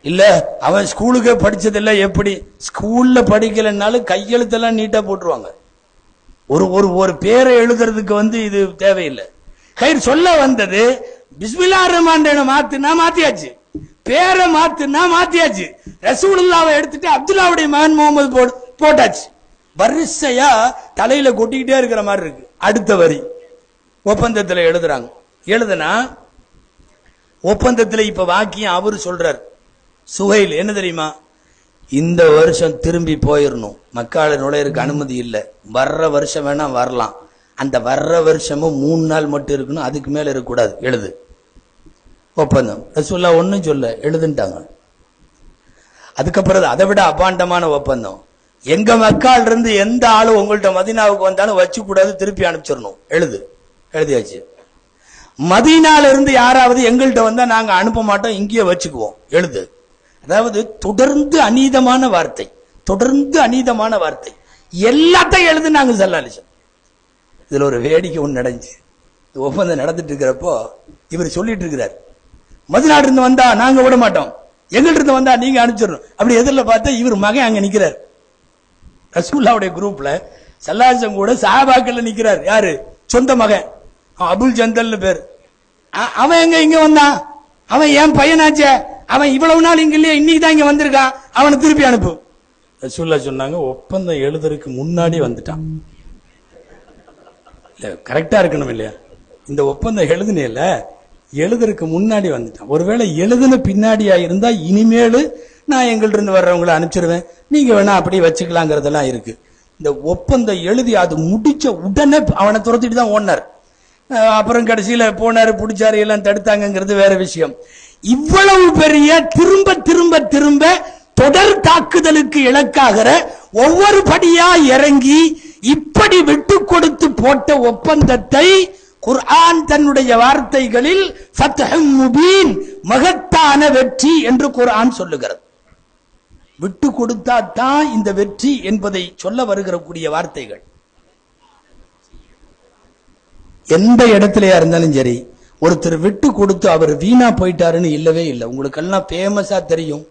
இல்ல அவன் ஸ்கூலுக்கு படிச்சதில்ல, எப்படி ஸ்கூல்ல படிக்கலன்னாலும் கையெழுத்தெல்லாம் நீட்டா போட்டுருவாங்க. ஒரு ஒரு ஒரு பேரை எழுதுறதுக்கு இது தேவையில்லை. கயிறு சொல்ல வந்தது, பிஸ்மில்லாஹிர் ரஹ்மானிர் ரஹீம் மாத்துனா மாத்தியாச்சு, பேரை மாத்துனா மாத்தியாச்சு, ரசூலுல்லாவை எடுத்துட்டு அப்துல்லாவுடைய மகன் முகமது போட்டாச்சு. வரிசையா தலையில கொட்டிக்கிட்டே இருக்கிற மாதிரி இருக்கு. அடுத்த வரி ஒப்பந்தத்தில் எழுதுறாங்க. எழுதுனா ஒப்பந்தத்தில் இப்ப வாக்கியம் அவரு சொல்றார், சுஹைல் என்ன தெரியுமா? இந்த வருஷம் திரும்பி போயிடணும், மக்கால நுழையிறதுக்கு அனுமதி இல்லை, வர்ற வருஷம் வேணா வரலாம், அந்த வர்ற வருஷமும் 3 நாள் மட்டும் இருக்கணும், அதுக்கு மேல இருக்கக்கூடாது, எழுது. ஒப்பந்தம். ரசூலுல்லாஹ் ஒன்னும் சொல்ல, எழுதுட்டாங்க. அதுக்கப்புறம் அதை விட அபாண்டமான ஒப்பந்தம், எங்க மக்கால் இருந்து எந்த ஆளும் உங்கள்ட்ட மதீனாவுக்கு வந்தாலும் வச்சு கூடாது, திருப்பி அனுப்பிச்சிடணும், எழுது. எழுதியாச்சு. மதீனால இருந்து யாராவது எங்கள்கிட்ட வந்தா நாங்க அனுப்ப மாட்டோம், இங்கேயே வச்சுக்குவோம், எழுது. அதாவது தொடர்ந்து அநீதமான வார்த்தை, தொடர்ந்து அநீதமான வார்த்தை, எல்லாத்தையும் எழுதுனாங்க ஸல்லல்லாஹு அலைஹி வஸல்லம். இதுல ஒரு வேடிக்கை ஒன்று நடந்துச்சு. ஒப்பந்தம் நடந்துட்டு இருக்கிறப்போ இவர் சொல்லிட்டு இருக்கிறார், மதீனால இருந்து வந்தா நாங்க விட மாட்டோம், எங்கள்ட்ட இருந்து வந்தா நீங்க அனுப்பிச்சிடணும். அப்படி எதிரில் பார்த்தா இவர் மகன் அங்க நிக்கிறார். ரசூலுல்லாஹ்வுடைய குரூப்ல ஸல்லல்லாஹு அலைஹி வஸல்லம் கூட சஹாபாக்கள்ல நிக்கிறார். யாரு? சொந்த மகன் அபுல் ஜந்தல்னு பேர். அவன் எங்க இங்க வந்தான்? அவன் என் பையனாச்சே, அவன் இவ்வளவு நாள் இங்க இல்லையா, இன்னைக்கு தான் இங்க வந்திருக்கான், அவனை திருப்பி அனுப்பு. ரசூலுல்லாஹ் சொன்னாங்க, ஒப்பந்தம் எழுதுறதுக்கு முன்னாடி வந்துட்டான். கரெக்டா இருக்கணும் இல்லையா? இந்த ஒப்பந்தம் எழுதுனேல, எழுதுறதுக்கு முன்னாடி வந்துட்டான். ஒருவேளை எழுதுன பின்னாடியா இருந்தா இனிமேலு நான் எங்கள்ட்ட இருந்து வர்றவங்களை அனுப்பிச்சிருவேன், நீங்க வேணா அப்படி வச்சுக்கலாங்கிறதெல்லாம் இருக்கு. இந்த ஒப்பந்தம் எழுதி அது முடிச்ச உடனே அவனை துரத்திட்டு தான் ஓடினார். அப்புறம் கடைசியில போனாரு, பிடிச்சாரு, எல்லாம் தடுத்தாங்கிறது வேற விஷயம். இவ்வளவு பெரிய திரும்ப திரும்ப திரும்ப தொடர் தாக்குதலுக்கு இலக்காகிற ஒவ்வொரு படியா இறங்கி இப்படி விட்டு கொடுத்து போட்ட ஒப்பந்தத்தை குர்ஆன் தன்னுடைய வார்த்தைகளில் ஃபத்ஹும் முபீன், மகத்தான வெற்றி என்று குர்ஆன் சொல்லுகிறது. விட்டு கொடுத்தா தான் இந்த வெற்றி என்பதை சொல்ல வருகிற கூடிய வார்த்தைகள். எந்த இடத்துலயா இருந்தாலும் சரி, ஒருத்தர் விட்டு கொடுத்து அவர் வீணா போயிட்டாருன்னு இல்லவே இல்லை. உங்களுக்கு எல்லாம் பேமஸா தெரியும்,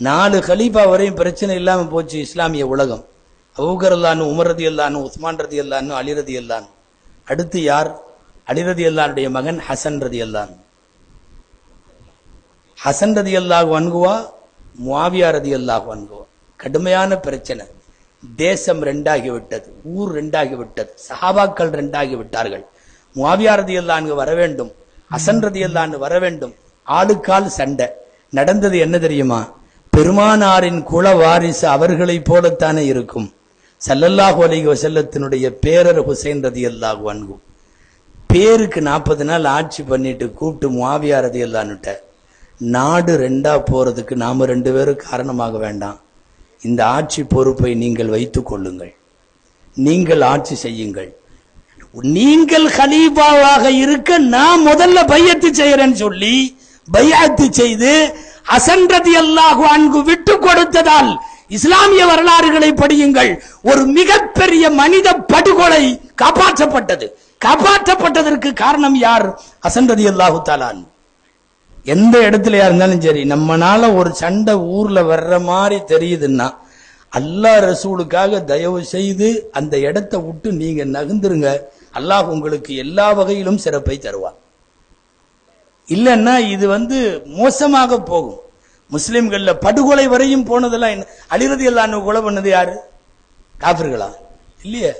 4 கலீஃபா வரையும் பிரச்சனை இல்லாம போச்சு இஸ்லாமிய உலகம். அபூபக்கர் ரலியல்லாஹு, உமர் ரலியல்லாஹு, உஸ்மான் ரலியல்லாஹு, அலி ரலியல்லாஹு. அடுத்து யார்? அலி ரலியல்லாஹுடைய மகன் ஹசன் ரலியல்லாஹு. ஹசன் ரலியல்லாஹு அன்ஹுவா, முஆவியா ரலியல்லாஹு அன்ஹுவா. கடுமையான பிரச்சனை. தேசம் ரெண்டாகி விட்டது, ஊர் ரெண்டாகி விட்டது, சஹாபாக்கள் ரெண்டாகி விட்டார்கள். முஆவியா ரலியல்லாஹு அன்ஹு வர வேண்டும், ஹசன் ரலியல்லாஹு அன்ஹு வர வேண்டும். ஆளுக்கால் சண்டை நடந்தது. என்ன தெரியுமா? பெருமானாரின் குல வாரிசு அவர்களை போலத்தானே இருக்கும். ஸல்லல்லாஹு அலைஹி வஸல்லத்தினுடைய பேரர் ஹுசைன் ரலியல்லாஹு அன்ஹு பேருக்கு 40 நாள் ஆட்சி பண்ணிட்டு கூப்பிட்டு முஆவியா ரலியல்லாஹு அன்ஹு, நாடு ரெண்டா போறதுக்கு நாம 2 பேரும் காரணமாக வேண்டாம், இந்த ஆட்சி பொறுப்பை நீங்கள் வைத்துக் கொள்ளுங்கள், நீங்கள் ஆட்சி செய்யுங்கள், நீங்கள் கலீஃபாவாக இருக்க நான் முதல்ல பையத்து செய்யறேன்னு சொல்லி பையத்து செய்து ஹசன் ரலியல்லாஹு அன்ஹு விட்டு கொடுத்ததால் இஸ்லாமிய வரலாறுகளை படியுங்கள், ஒரு மிகப்பெரிய மனித படுகொலை காப்பாற்றப்பட்டது. காப்பாற்றப்பட்டதற்கு காரணம் யார்? ஹசன் ரலியல்லாஹு தஆலா. எந்த இடத்துல இருந்தாலும் சரி, நம்மனால ஒரு சண்டை ஊர்ல வர்ற மாதிரி தெரியுதுன்னா அல்லாஹ் ரசூலுக்காக தயவு செய்து அந்த இடத்தை விட்டு நீங்க நகர்ந்துருங்க, அல்லாஹ் உங்களுக்கு எல்லா வகையிலும் சிறப்பை தருவார். இல்லன்னா இது மோசமாக போகும். முஸ்லிம்கள்ல படுகொலை வரையும் போனதெல்லாம் என்ன? அலி ரலியல்லாஹு அன்ஹு கொலை பண்ணது யாரு? காஃபிர்களா? இல்லையே.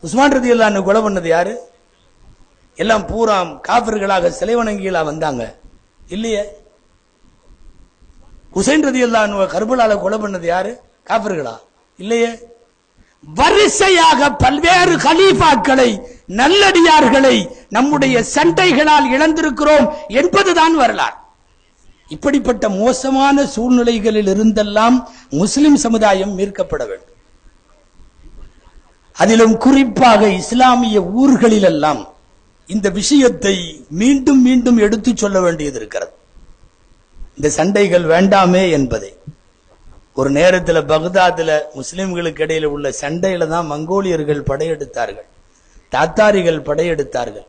உஸ்மான் ரலியல்லாஹு அன்ஹு கொலை பண்ணது யாரு? எல்லாம் பூரா காஃபிர்களாக சிலை வணங்கிகளா வந்தாங்க, இல்லையே. ஹுசைன் ரலியல்லாஹு அன்ஹு கர்பலால கொலை பண்ணது யாரு? காஃபிர்களா? இல்லையே. வரிசையாக பல்வேறு கலீஃபாக்களை, நல்லடியார்களை நம்முடைய சண்டைகளால் இழந்திருக்கிறோம் என்பதுதான் வரலாறு. இப்படிப்பட்ட மோசமான சூழ்நிலைகளில் இருந்தெல்லாம் முஸ்லிம் சமுதாயம் மீட்கப்பட வேண்டும். அதிலும் குறிப்பாக இஸ்லாமிய ஊர்களிலெல்லாம் இந்த விஷயத்தை மீண்டும் மீண்டும் எடுத்து சொல்ல வேண்டியது இருக்கிறது. இந்த சண்டைகள் வேண்டாமே என்பதை. ஒரு நேரத்தில் பக்தாதுல முஸ்லிம்களுக்கு இடையில உள்ள சண்டையில தான் மங்கோலியர்கள் படையெடுத்தார்கள், தாத்தாரிகள் படையெடுத்தார்கள்.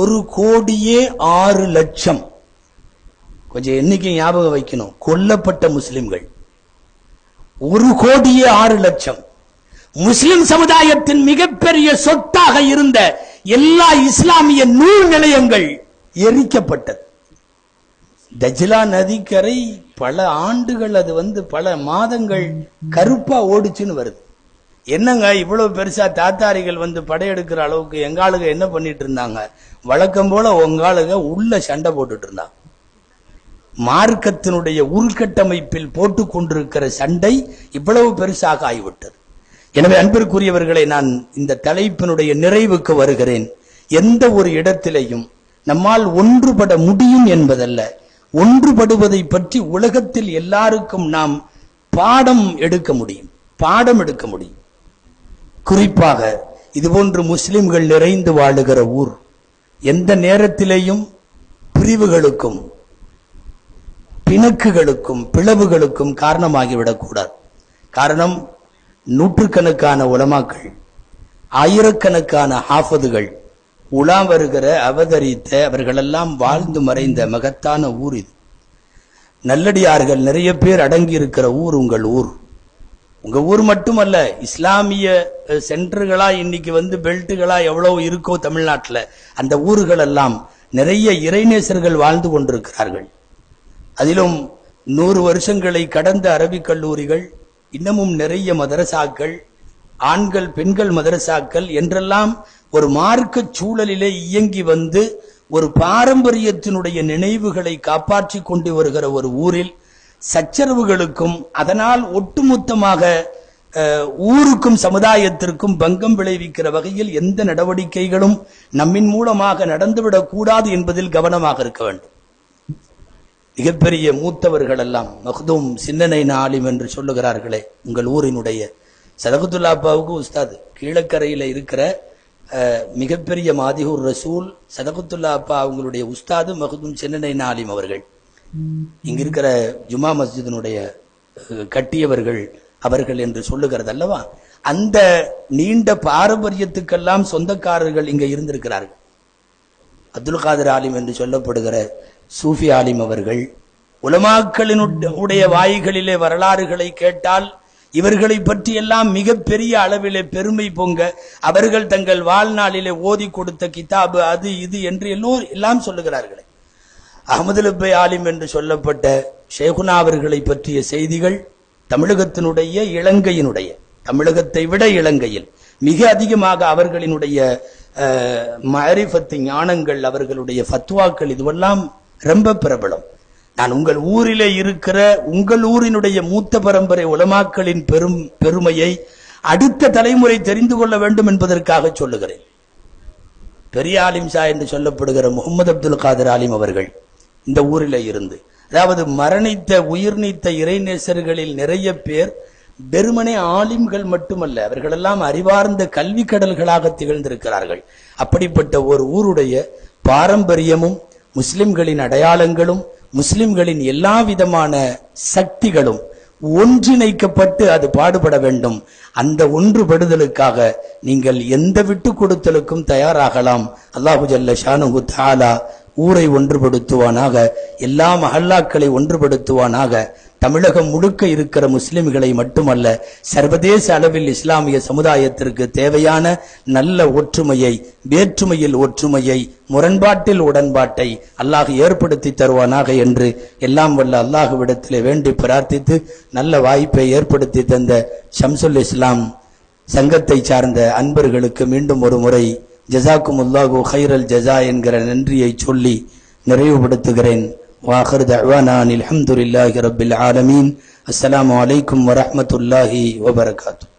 1,06,00,000, கொஞ்சம் எண்ணிக்கை ஞாபகம் வைக்கணும், கொல்லப்பட்ட முஸ்லிம்கள் 1,06,00,000. முஸ்லிம் சமுதாயத்தின் மிகப்பெரிய சொத்தாக இருந்த எல்லா இஸ்லாமிய நூல் நிலையங்கள் எரிக்கப்பட்டது. தஜ்லா நதிக்கரை பல ஆண்டுகள், அது பல மாதங்கள் கருப்பா ஓடிச்சுன்னு வருது. என்னங்க இவ்வளவு பெருசா தாத்தாரிகள் படையெடுக்கிற அளவுக்கு எங்காளுக என்ன பண்ணிட்டு இருந்தாங்க? வழக்கம் போல உங்காளுக உள்ள சண்டை போட்டுட்டு இருந்தாங்க. மார்க்கத்தினுடைய உள்கட்டமைப்பில் போட்டுக் கொண்டிருக்கிற சண்டை இவ்வளவு பெருசாக ஆகிவிட்டது. எனவே அன்பிற்குரியவர்களை, நான் இந்த தலைப்பினுடைய நிறைவுக்கு வருகிறேன். எந்த ஒரு இடத்திலேயும் நம்மால் ஒன்றுபட முடியும் என்பதல்ல, ஒன்றுபடுவதை பற்றி உலகத்தில் எல்லாருக்கும் நாம் பாடம் எடுக்க முடியும். குறிப்பாக இதுபோன்று முஸ்லிம்கள் நிறைந்து வாழுகிற ஊர் எந்த நேரத்திலேயும் பிரிவுகளுக்கும் பிணக்குகளுக்கும் பிளவுகளுக்கும் காரணமாகிவிடக்கூடாது. காரணம், நூற்றுக்கணக்கான உலமாக்கள், ஆயிரக்கணக்கான ஹாஃபதுகள் உலா வருகிற அவதரித்த அவர்களெல்லாம் வாழ்ந்து மறைந்த மகத்தான ஊர் இது. நல்லடியார்கள் நிறைய பேர் அடங்கி இருக்கிற ஊர் உங்கள் ஊர். உங்க ஊர் மட்டுமல்ல, இஸ்லாமிய சென்டர்களா இன்னைக்கு பெல்ட்டுகளா எவ்வளவு இருக்கோ தமிழ்நாட்டில், அந்த ஊர்கள் எல்லாம் நிறைய இறைநேசர்கள் வாழ்ந்து கொண்டிருக்கிறார்கள். அதிலும் 100 வருஷங்களை கடந்த அரபிக் கல்லூரிகள், இன்னமும் நிறைய மதரசாக்கள், ஆண்கள் பெண்கள் மதரசாக்கள் என்றெல்லாம் ஒரு மார்க்க சூழலிலே இயங்கி ஒரு பாரம்பரியத்தினுடைய நினைவுகளை காப்பாற்றி கொண்டு வருகிற ஒரு ஊரில் சச்சரவுகளுக்கும் அதனால் ஒட்டுமொத்தமாக ஊருக்கும் சமுதாயத்திற்கும் பங்கம் விளைவிக்கிற வகையில் எந்த நடவடிக்கைகளும் நம்மின் மூலமாக நடந்துவிடக் கூடாது என்பதில் கவனமாக இருக்க வேண்டும். மிகப்பெரிய மூத்தவர்கள் எல்லாம் மக்தூம் சின்னனைன ஆலிம் என்று சொல்லுகிறார்களே, உங்கள் ஊரினுடைய சதகத்துல்லா அப்பாவுக்கு உஸ்தாது, கீழக்கரையில இருக்கிற மிகப்பெரிய மாதிஹூர் ரசூல் சதகத்துல்லா அப்பா அவங்களுடைய உஸ்தாது மக்தூம் சின்னனைன ஆலிம் அவர்கள். இங்க இருக்கிற ஜுமா மஸ்ஜிதினுடைய கட்டியவர்கள் அவர்கள் என்று சொல்லுகிறது அல்லவா. அந்த நீண்ட பாரம்பரியத்துக்கெல்லாம் சொந்தக்காரர்கள் இங்க இருந்திருக்கிறார்கள். அப்துல் காதர் ஆலிம் என்று சொல்லப்படுகிற சூஃபி ஆலிம் அவர்கள், உலமாக்களினுடைய வாய்களிலே வரலாறுகளை கேட்டால் இவர்களை பற்றி எல்லாம் மிகப்பெரிய அளவிலே பெருமை பொங்க அவர்கள் தங்கள் வாழ்நாளிலே ஓதி கொடுத்த கிதாபு அது இது என்று எல்லாம் சொல்லுகிறார்களே. அஹமது லப்பை ஆலிம் என்று சொல்லப்பட்ட ஷேகுனா அவர்களை பற்றிய செய்திகள் தமிழகத்தினுடைய இலங்கையினுடைய, தமிழகத்தை விட இலங்கையில் மிக அதிகமாக அவர்களினுடைய மஅரிஃபத் ஞானங்கள், அவர்களுடைய ஃபத்வாக்கள் இதுவெல்லாம் ரொம்ப பிரபலம். நான் உங்கள் ஊரிலே இருக்கிற உங்கள் ஊரினுடைய மூத்த பரம்பரை உலமாக்களின் பெருமையை அடுத்த தலைமுறை தெரிந்து கொள்ள வேண்டும் என்பதற்காக சொல்லுகிறேன். பெரிய ஆலிம் ஷா என்று சொல்லப்படுகிற முகமது அப்துல் காதர் ஆலிம் அவர்கள் இந்த ஊரிலே இருந்து, அதாவது மரணித்த உயிர் நீத்த இறைநேசர்களில் நிறைய பேர் வெறுமனே ஆலிம்கள் மட்டுமல்ல, அவர்களெல்லாம் அறிவார்ந்த கல்வி கடல்களாக திகழ்ந்திருக்கிறார்கள். அப்படிப்பட்ட ஒரு ஊருடைய பாரம்பரியமும் முஸ்லிம்களின் அடையாளங்களும் முஸ்லிம்களின் எல்லா விதமான சக்திகளும் ஒன்றிணைக்கப்பட்டு அது பாடுபட வேண்டும். அந்த ஒன்றுபடுதலுக்காக நீங்கள் எந்த விட்டு கொடுத்தலுக்கும் தயாராகலாம். அல்லாஹு ஜல்ல ஷானுஹு தஆலா ஊரை ஒன்றுபடுத்துவானாக, எல்லா மஹல்லாக்களை ஒன்றுபடுத்துவானாக. தமிழகம் முழுக்க இருக்கிற முஸ்லிம்களை மட்டுமல்ல, சர்வதேச அளவில் இஸ்லாமிய சமுதாயத்திற்கு தேவையான நல்ல ஒற்றுமையை, வேற்றுமையில் ஒற்றுமையை, முரண்பாட்டில் உடன்பாட்டை அல்லாஹ் ஏற்படுத்தி தருவானாக என்று எல்லாம் வல்ல அல்லாஹ்விடத்திலே வேண்டி பிரார்த்தித்து, நல்ல வாய்ப்பை ஏற்படுத்தி தந்த ஷம்சுல் இஸ்லாம் சங்கத்தை சார்ந்த அன்பர்களுக்கு மீண்டும் ஒரு முறை ஜஸாக்குமுல்லாஹு கைரல் ஜஸா என்கிற நன்றியை சொல்லி நிறைவுபடுத்துகிறேன். வாஹிர் தஅவானா அல்ஹம்துலில்லாஹி ரப்பில் ஆலமீன். அஸ்ஸலாமு அலைக்கும் வரஹ்மத்துல்லாஹி வபரகாத்துஹு.